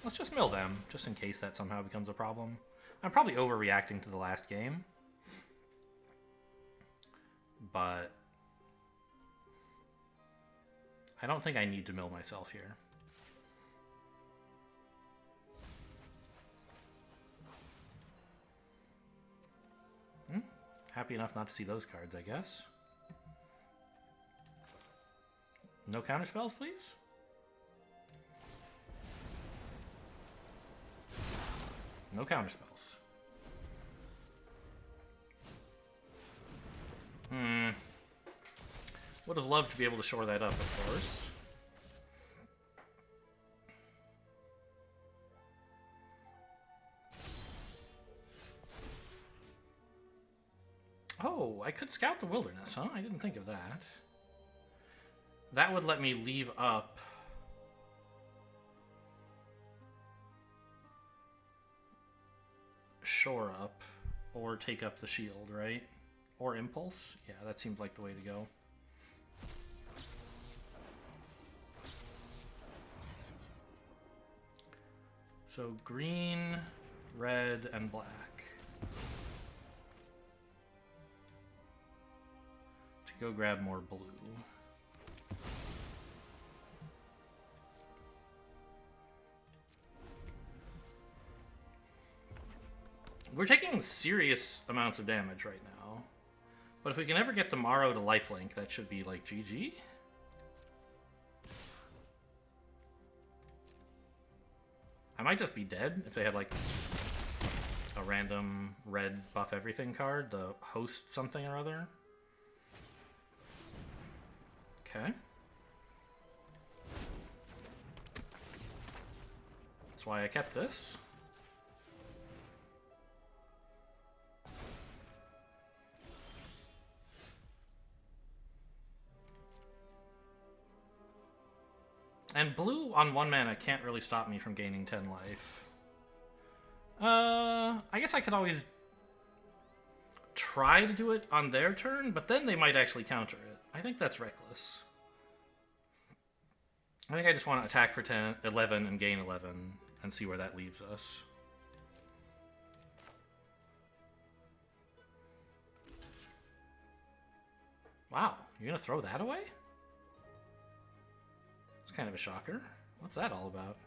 Let's just mill them, just in case that somehow becomes a problem. I'm probably overreacting to the last game. But I don't think I need to mill myself here. Happy enough not to see those cards, I guess. No counterspells, please? No counterspells. Would have loved to be able to shore that up, of course. Oh, I could scout the wilderness, huh? I didn't think of that. That would let me leave up shore up or take up the shield, right? Or impulse? Yeah, that seems like the way to go. So green, red, and black. To go grab more blue. We're taking serious amounts of damage right now. But if we can ever get the Morrow to lifelink, that should be like GG. I might just be dead if they had like a random red buff everything card, the host something or other. Okay. That's why I kept this. And blue on 1 mana can't really stop me from gaining 10 life. I guess I could always try to do it on their turn, but then they might actually counter it. I think that's reckless. I think I just want to attack for 11 and gain 11 and see where that leaves us. Wow, you're gonna throw that away? It's kind of a shocker. What's that all about?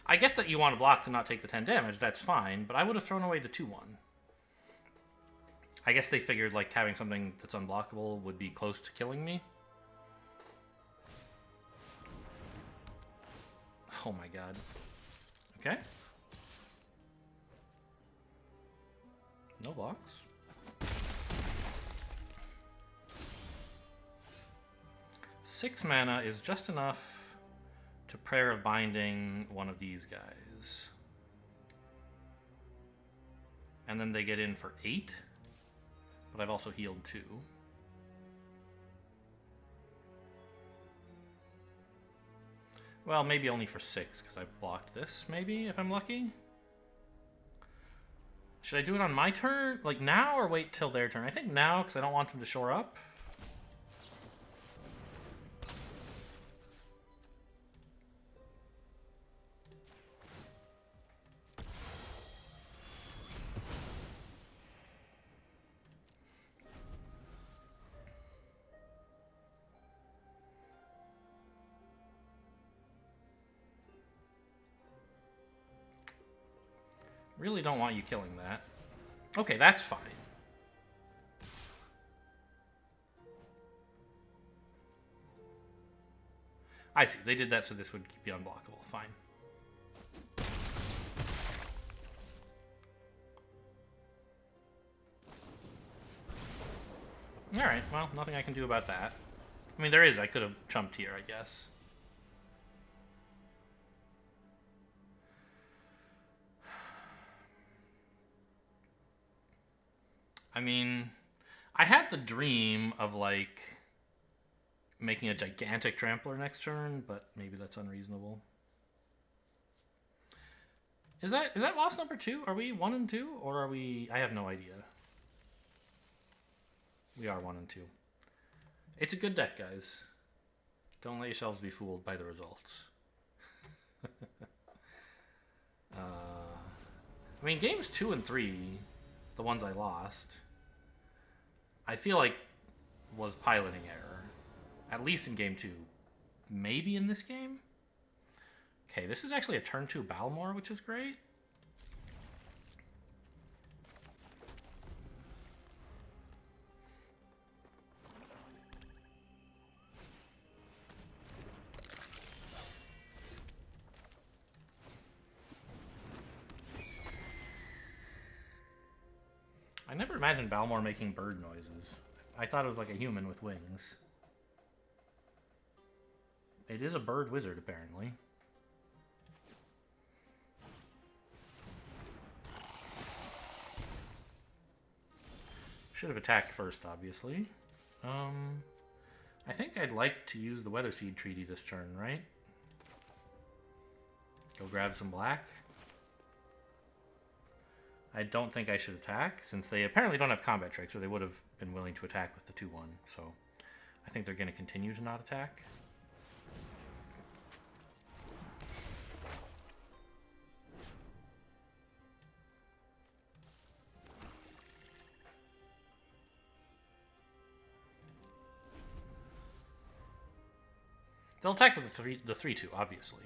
I get that you want to block to not take the 10 damage, that's fine, but I would have thrown away the 2-1. I guess they figured like having something that's unblockable would be close to killing me. Oh my god. Okay. No blocks. Six mana is just enough to Prayer of Binding one of these guys. And then they get in for 8. But I've also healed 2. Well, maybe only for 6, because I blocked this, maybe, if I'm lucky. Should I do it on my turn? Like, now, or wait till their turn? I think now, because I don't want them to shore up. Really don't want you killing that. Okay, that's fine. I see. They did that so this would be unblockable. Fine. Alright, well, nothing I can do about that. I mean, there is. I could have jumped here, I guess. I mean, I had the dream of, like, making a gigantic trampler next turn, but maybe that's unreasonable. Is that loss number 2? Are we 1 and 2? Or are we... I have no idea. We are 1 and 2. It's a good deck, guys. Don't let yourselves be fooled by the results. I mean, games 2 and 3, the ones I lost, I feel like was piloting error. At least in game 2. Maybe in this game? Okay, this is actually a turn 2 Balmor, which is great. I never imagined Balmor making bird noises. I thought it was like a human with wings. It is a bird wizard, apparently. Should have attacked first, obviously. I think I'd like to use the Weather Seed Treaty this turn, right? Go grab some black. I don't think I should attack, since they apparently don't have combat tricks, or they would have been willing to attack with the 2-1. So I think they're going to continue to not attack. They'll attack with the 3-2, obviously.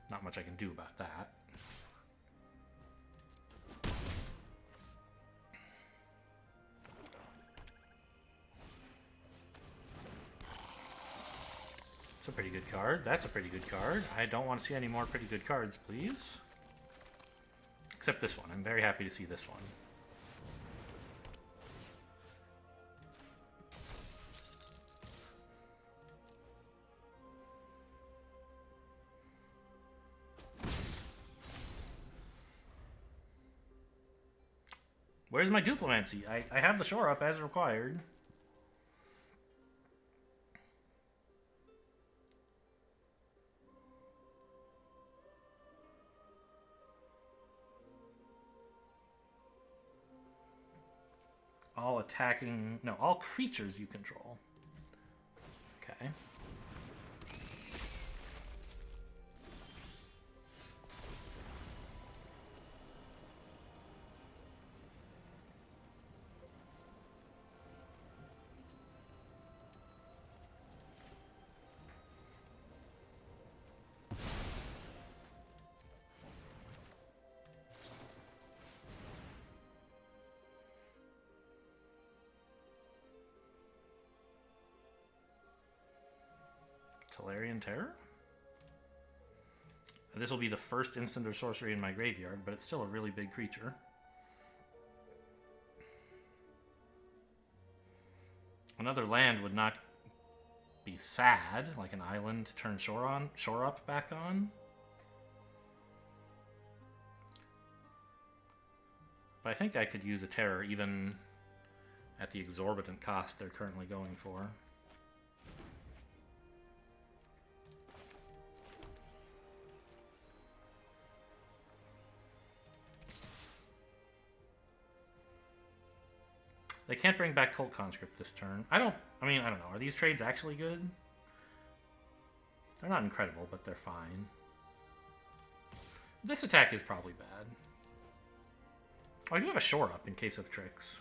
Not much I can do about that. It's a pretty good card. That's a pretty good card. I don't want to see any more pretty good cards, please. Except this one. I'm very happy to see this one. Where's my Duplimancy? I have the shore up as required. All attacking... No, all creatures you control. Okay. Tolarian Terror? This will be the first instant or sorcery in my graveyard, but it's still a really big creature. Another land would not be sad, like an island to turn shore up back on. But I think I could use a terror even at the exorbitant cost they're currently going for. They can't bring back Cult Conscript this turn. I don't know. Are these trades actually good? They're not incredible, but they're fine. This attack is probably bad. Oh, I do have a shore up in case of tricks.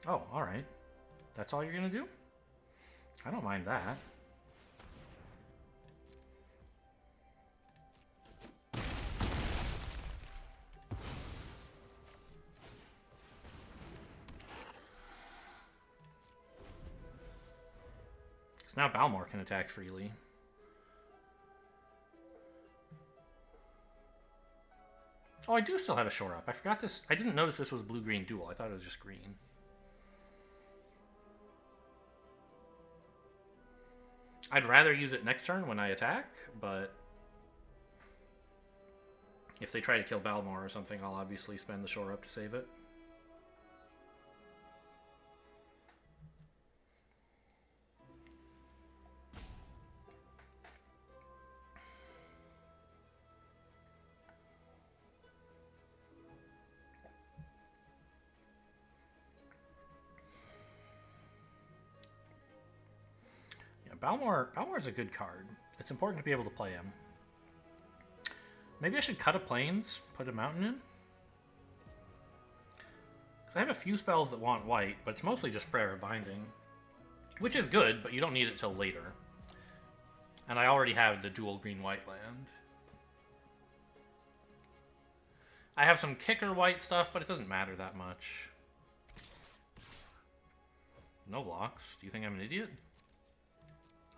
Oh, alright. That's all you're gonna do? I don't mind that. Now Balmor can attack freely. Oh, I do still have a shore up. I forgot this. I didn't notice this was blue-green dual. I thought it was just green. I'd rather use it next turn when I attack, but if they try to kill Balmor or something, I'll obviously spend the shore up to save it. Balmor's a good card. It's important to be able to play him. Maybe I should cut a plains, put a mountain in? Because I have a few spells that want white, but it's mostly just Prayer of Binding. Which is good, but you don't need it till later. And I already have the dual green-white land. I have some kicker white stuff, but it doesn't matter that much. No blocks. Do you think I'm an idiot?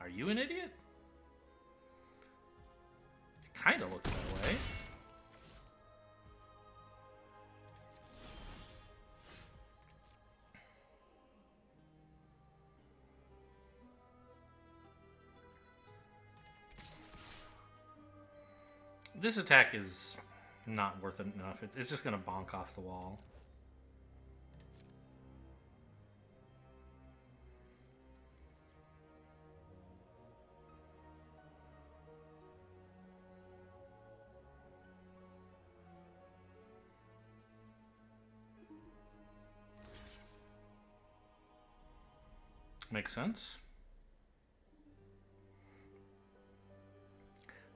Are you an idiot? It kind of looks that way. This attack is not worth it enough. It's just going to bonk off the wall. Makes sense.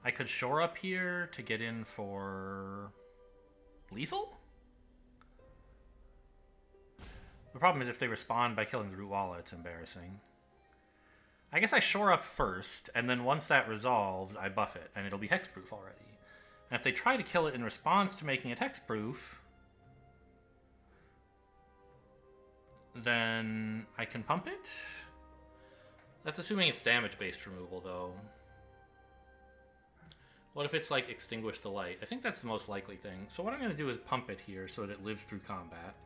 I could shore up here to get in for lethal? The problem is if they respond by killing the root walla, it's embarrassing. I guess I shore up first, and then once that resolves, I buff it, and it'll be hexproof already. And if they try to kill it in response to making it hexproof, then I can pump it? That's assuming it's damage-based removal, though. What if it's, like, extinguish the light? I think that's the most likely thing. So what I'm going to do is pump it here so that it lives through combat.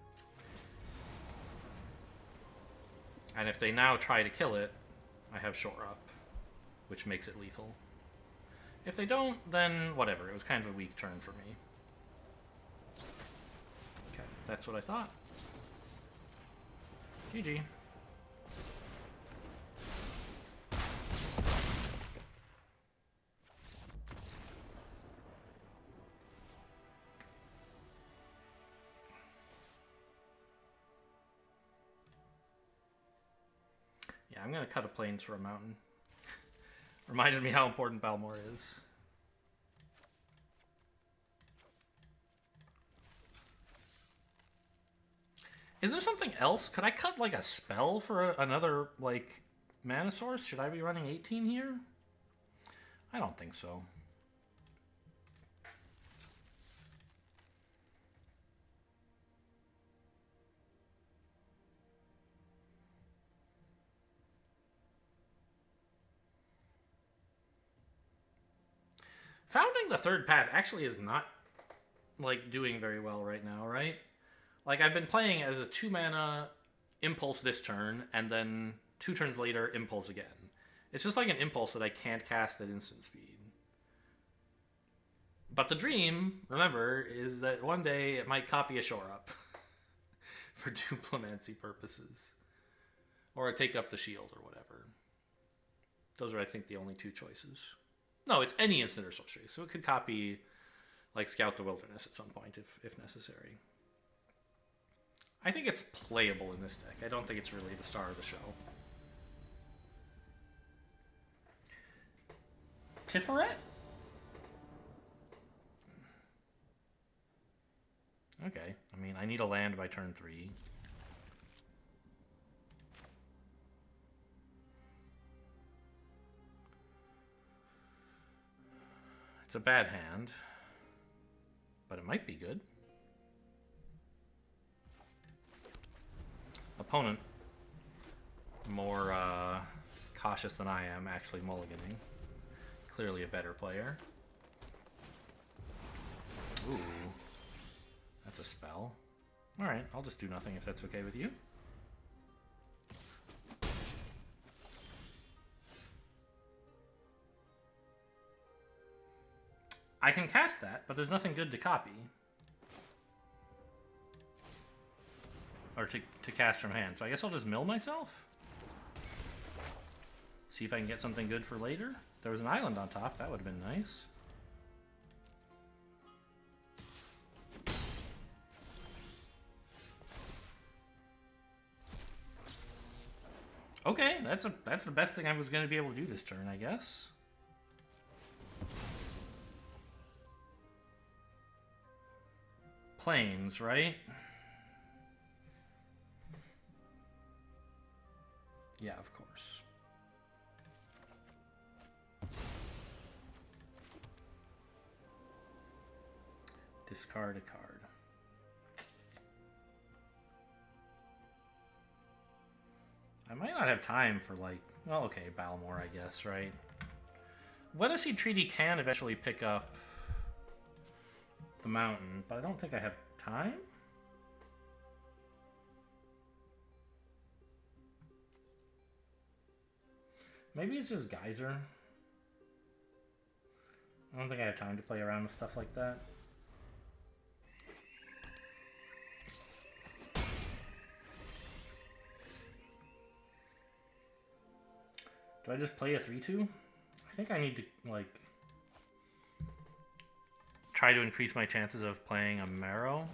And if they now try to kill it, I have shore up, which makes it lethal. If they don't, then whatever. It was kind of a weak turn for me. Okay, that's what I thought. GG. Yeah, I'm going to cut a plains for a mountain. Reminded me how important Balmor is. Is there something else? Could I cut, like, a spell for another, like, mana source? Should I be running 18 here? I don't think so. Founding the Third Path actually is not, like, doing very well right now, right? Like, I've been playing as a 2-mana Impulse this turn, and then 2 turns later, Impulse again. It's just like an Impulse that I can't cast at instant speed. But the dream, remember, is that one day it might copy a shore up for duplimancy purposes. Or take up the shield or whatever. Those are, I think, the only two choices. No, it's any instant or sorcery. So it could copy, like, Scout the Wilderness at some point if necessary. I think it's playable in this deck. I don't think it's really the star of the show. Tiferet? Okay. I mean, I need a land by turn 3. It's a bad hand, but it might be good. Opponent, more cautious than I am, actually mulliganing. Clearly a better player. Ooh, that's a spell. Alright, I'll just do nothing if that's okay with you. I can cast that, but there's nothing good to copy. Or to cast from hand. So I guess I'll just mill myself. See if I can get something good for later. There was an island on top. That would have been nice. Okay, that's the best thing I was going to be able to do this turn, I guess. Plains, right? Yeah, of course. Discard a card. I might not have time for, like... Well, okay, Balmor, I guess, right? Weatherseed Treaty can eventually pick up the mountain, but I don't think I have time? Maybe it's just Geyser. I don't think I have time to play around with stuff like that. Do I just play a 3-2? I think I need to, like, try to increase my chances of playing a Marrow.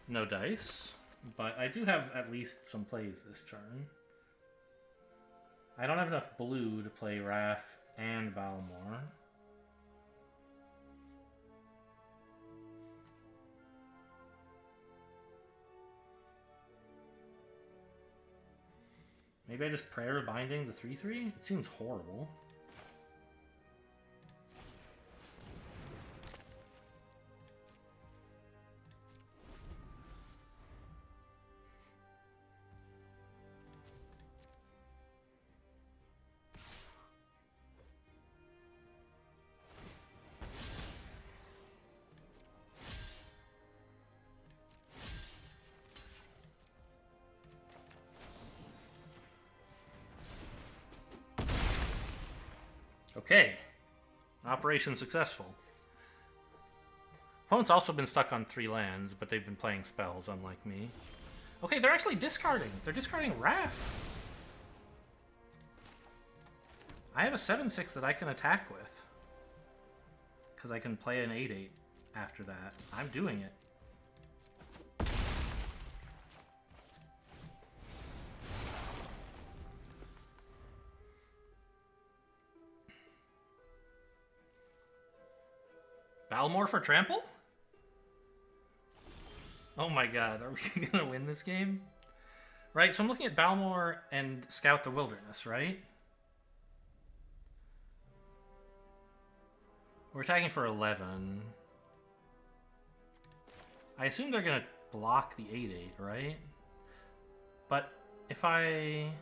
No dice, but I do have at least some plays this turn. I don't have enough blue to play Wrath and Balmor. Maybe I just Prayer of Binding the 3/3? It seems horrible. Okay. Operation successful. Opponent's also been stuck on 3 lands, but they've been playing spells, unlike me. Okay, they're actually discarding. They're discarding Wrath. I have a 7/6 that I can attack with. Because I can play an 8/8 after that. I'm doing it. Balmor for trample? Oh my god, are we gonna win this game? Right, so I'm looking at Balmor and Scout the Wilderness, right? We're attacking for 11. I assume they're gonna block the 8/8, right? But if I...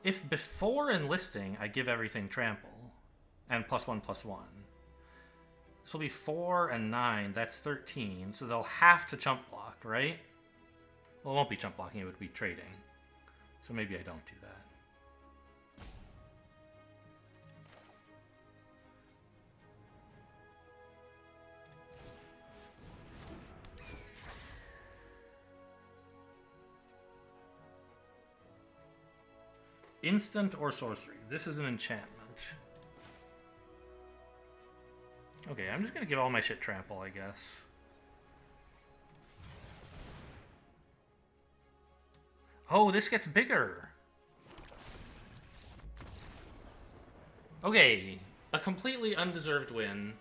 if before enlisting I give everything trample and +1/+1, this will be 4 and 9. That's 13. So they'll have to chump block, right? Well, it won't be chump blocking. It would be trading. So maybe I don't do that. Instant or sorcery. This is an enchantment. Okay, I'm just gonna give all my shit trample, I guess. Oh, this gets bigger. Okay, a completely undeserved win.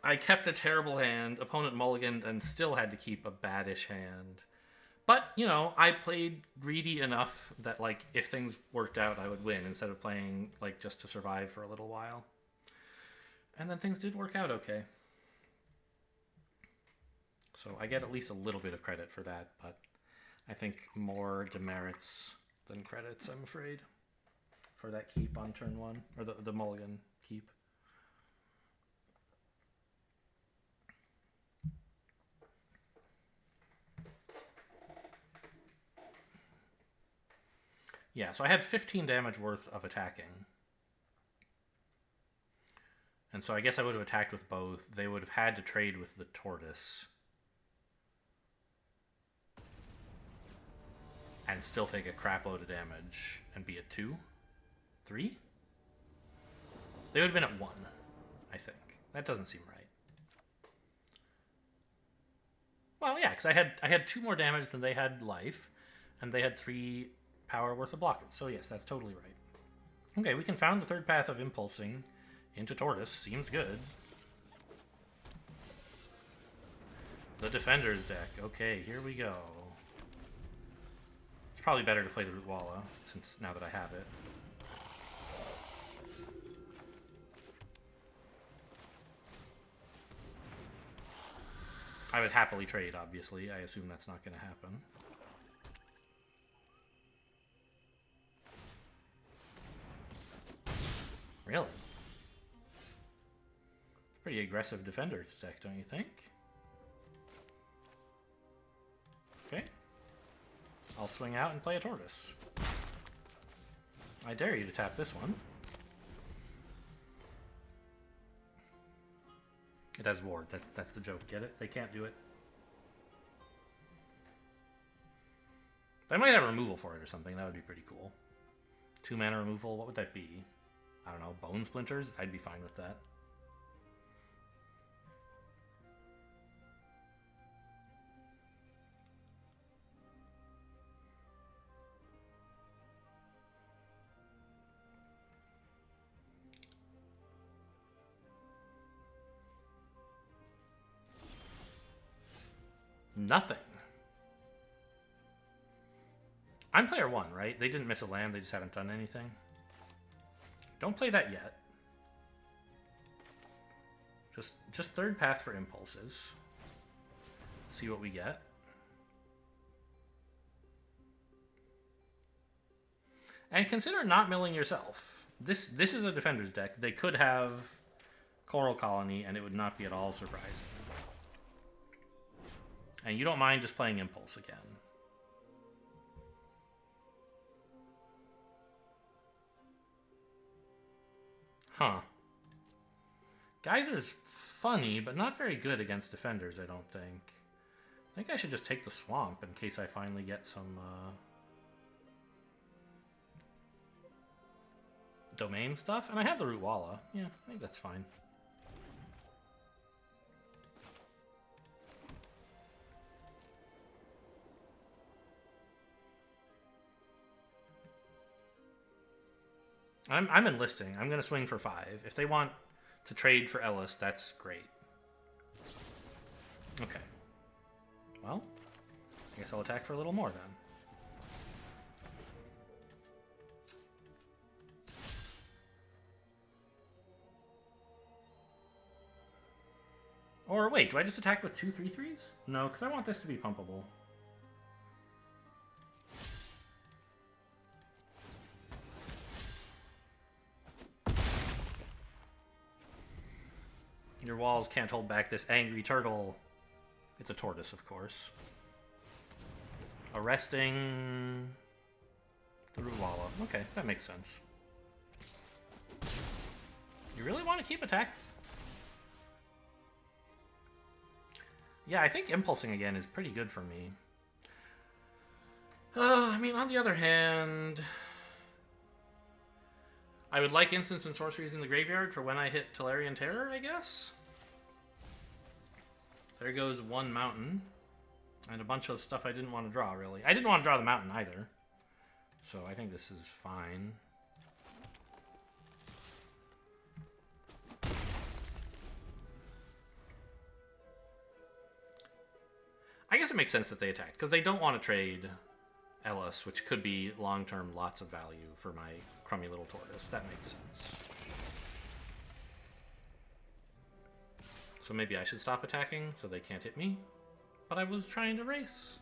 I kept a terrible hand, opponent mulliganed, and still had to keep a baddish hand. But, you know, I played greedy enough that, like, if things worked out, I would win instead of playing, like, just to survive for a little while. And then things did work out okay. So I get at least a little bit of credit for that, but I think more demerits than credits, I'm afraid, for that keep on turn 1, or the mulligan keep. Yeah, so I had 15 damage worth of attacking. And so I guess I would have attacked with both. They would have had to trade with the tortoise. And still take a crap load of damage and be at 2? 3? They would have been at 1, I think. That doesn't seem right. Well, yeah, because I had 2 more damage than they had life, and they had 3 power worth of blockers. So yes, that's totally right. Okay, we can found the third path of impulsing into tortoise. Seems good. The defender's deck. Okay, here we go. It's probably better to play the Rootwalla, since now that I have it. I would happily trade, obviously. I assume that's not going to happen. Really? Pretty aggressive defender's deck, don't you think? Okay. I'll swing out and play a tortoise. I dare you to tap this one. It has ward. That's the joke. Get it? They can't do it. They might have removal for it or something. That would be pretty cool. 2 mana removal. What would that be? I don't know. Bone splinters? I'd be fine with that. Nothing. I'm player 1, right? They didn't miss a land, they just haven't done anything. Don't play that yet. Just third path for impulses. See what we get. And consider not milling yourself. This is a defender's deck. They could have Coral Colony and it would not be at all surprising. And you don't mind just playing Impulse again. Huh. Geyser's funny, but not very good against defenders, I don't think. I think I should just take the Swamp in case I finally get some domain stuff. And I have the Rootwalla. Yeah, I think that's fine. I'm enlisting. I'm going to swing for 5. If they want to trade for Ellis, that's great. Okay. Well, I guess I'll attack for a little more then. Or wait, do I just attack with 2 3/3s? No, because I want this to be pumpable. Your walls can't hold back this angry turtle. It's a tortoise, of course. Arresting the Ruwala. Okay, that makes sense. You really want to keep attacking? Yeah, I think impulsing again is pretty good for me. I mean, on the other hand, I would like instants and sorceries in the graveyard for when I hit Tolarian Terror, I guess. There goes one mountain. And a bunch of stuff I didn't want to draw, really. I didn't want to draw the mountain, either. So I think this is fine. I guess it makes sense that they attacked, because they don't want to trade Ellis, which could be long-term lots of value for my crummy little tortoise. That makes sense. So maybe I should stop attacking so they can't hit me. But I was trying to race.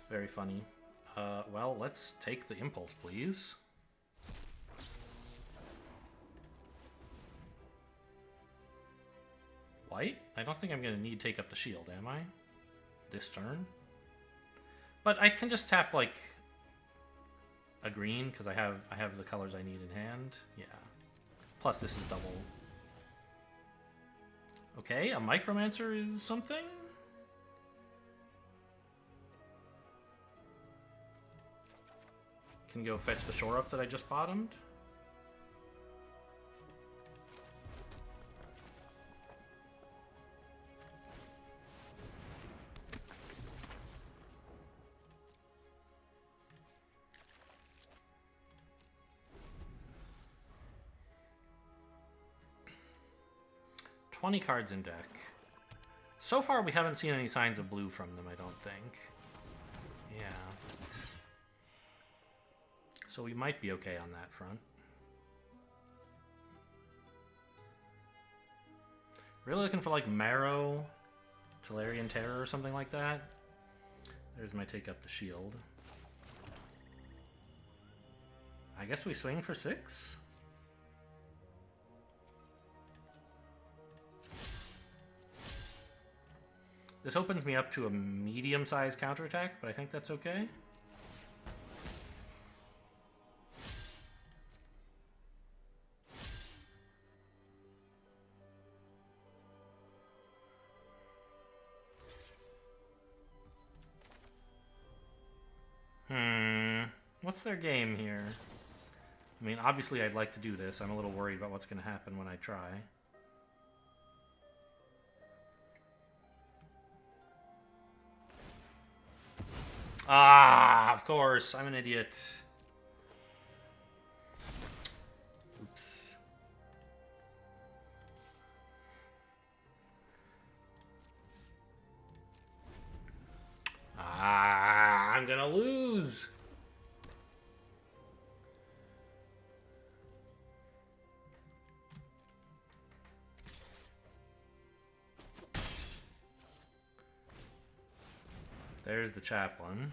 Very funny. Well, let's take the impulse, please. White? I don't think I'm going to need to take up the shield, am I? This turn? But I can just tap, like, a green, because I have the colors I need in hand. Yeah. Plus, this is double. Okay, a Micromancer is something? Can go fetch the shore up that I just bottomed. $20 cards in deck. So far, we haven't seen any signs of blue from them, I don't think. Yeah. So we might be okay on that front. Really looking for, like, Marrow, Tolarian Terror, or something like that. There's my take up the shield. I guess we swing for 6? This opens me up to a medium-sized counterattack, but I think that's okay. What's their game here? I mean, obviously I'd like to do this. I'm a little worried about what's going to happen when I try. Ah, of course. I'm an idiot. Oops. Ah, I'm gonna lose. There's the chaplain.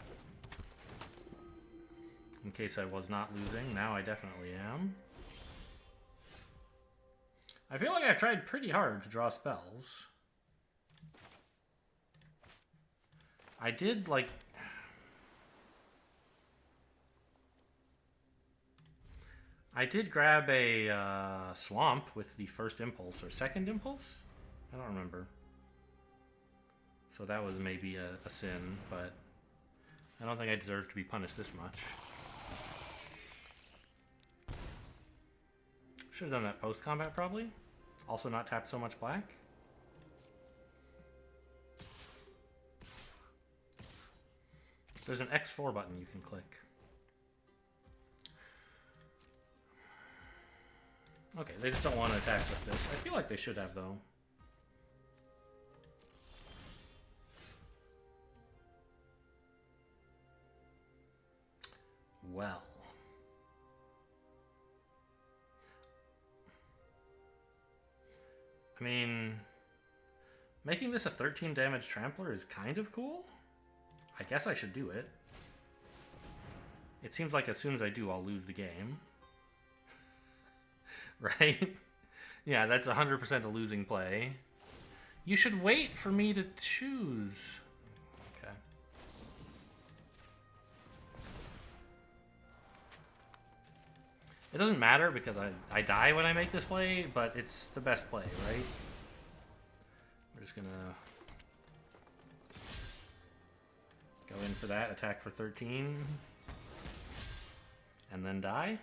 In case I was not losing, now I definitely am. I feel like I've tried pretty hard to draw spells. I did, like... I did grab a swamp with the first impulse, or second impulse? I don't remember. So that was maybe a sin, but I don't think I deserve to be punished this much. Should have done that post-combat, probably. Also not tapped so much black. There's an X4 button you can click. Okay, they just don't want to attack with this. I feel like they should have, though. Well. I mean, making this a 13 damage trampler is kind of cool. I guess I should do it. It seems like as soon as I do, I'll lose the game. Right? Yeah, that's 100% a losing play. You should wait for me to choose. Okay. It doesn't matter because I die when I make this play, but it's the best play, right? We're just gonna go in for that, attack for 13, and then die.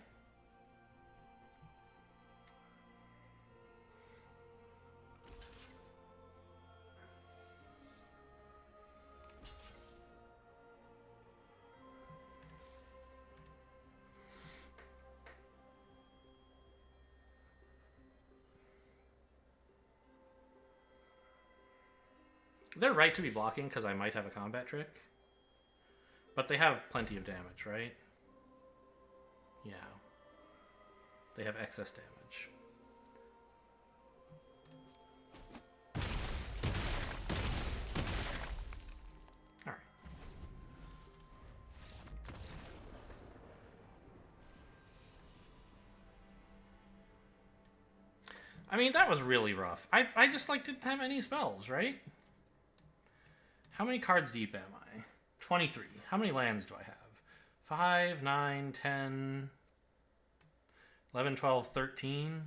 They're right to be blocking because I might have a combat trick. But they have plenty of damage, right? Yeah. They have excess damage. Alright. I mean, that was really rough. I just, like, didn't have any spells, right? How many cards deep am I? 23. How many lands do I have? 5, 9, 10, 11, 12, 13.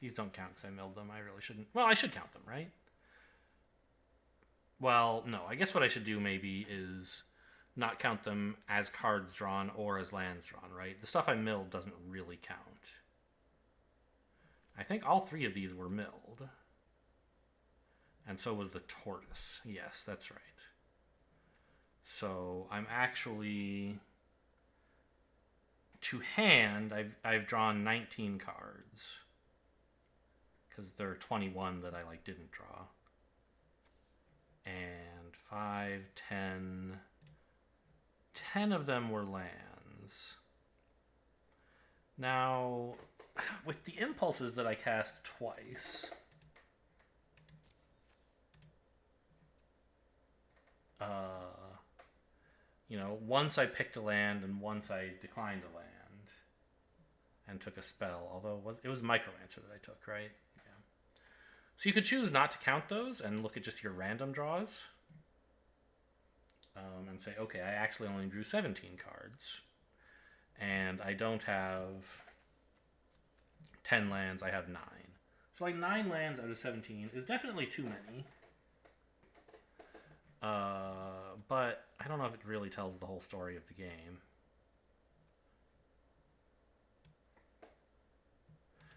These don't count because I milled them. I really shouldn't. Well, I should count them, right? Well, no. I guess what I should do maybe is not count them as cards drawn or as lands drawn, right? The stuff I milled doesn't really count. I think all 3 of these were milled. And so was the tortoise. Yes, that's right. So I'm actually, to hand, I've drawn 19 cards. Because there are 21 that I didn't draw. And 5, 10. 10 of them were lands. Now, with the impulses that I cast twice, you know, once I picked a land and once I declined a land and took a spell, although it was Micromancer that I took, right? Yeah. So you could choose not to count those and look at just your random draws and say, okay, I actually only drew 17 cards and I don't have 10 lands, I have 9. So 9 lands out of 17 is definitely too many. But I don't know if it really tells the whole story of the game.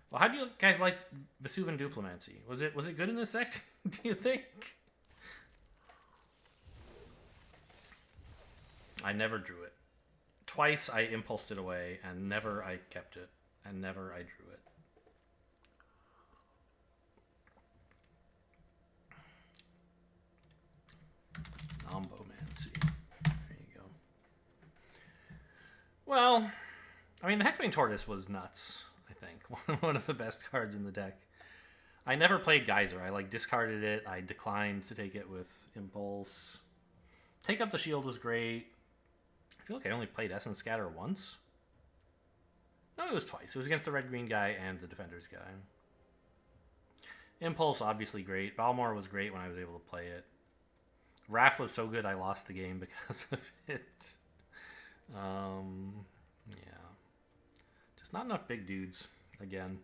Well, how do you guys like Vesuvan Duplimancy? Was it good in this deck, do you think? I never drew it. Twice I impulsed it away, and never I kept it, and never I drew it. Nombomancy. There you go. Well, I mean, the Hexbane Tortoise was nuts, I think. One of the best cards in the deck. I never played Geyser. I discarded it. I declined to take it with Impulse. Take Up the Shield was great. I feel like I only played Essence Scatter once. No, it was twice. It was against the red-green guy and the Defenders guy. Impulse, obviously great. Balmor was great when I was able to play it. Wrath was so good I lost the game because of it. Yeah. Just not enough big dudes, again.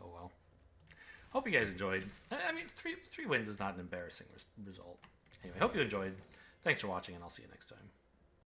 Oh well. Hope you guys enjoyed. I mean, three wins is not an embarrassing result. Anyway, hope you enjoyed. Thanks for watching, and I'll see you next time.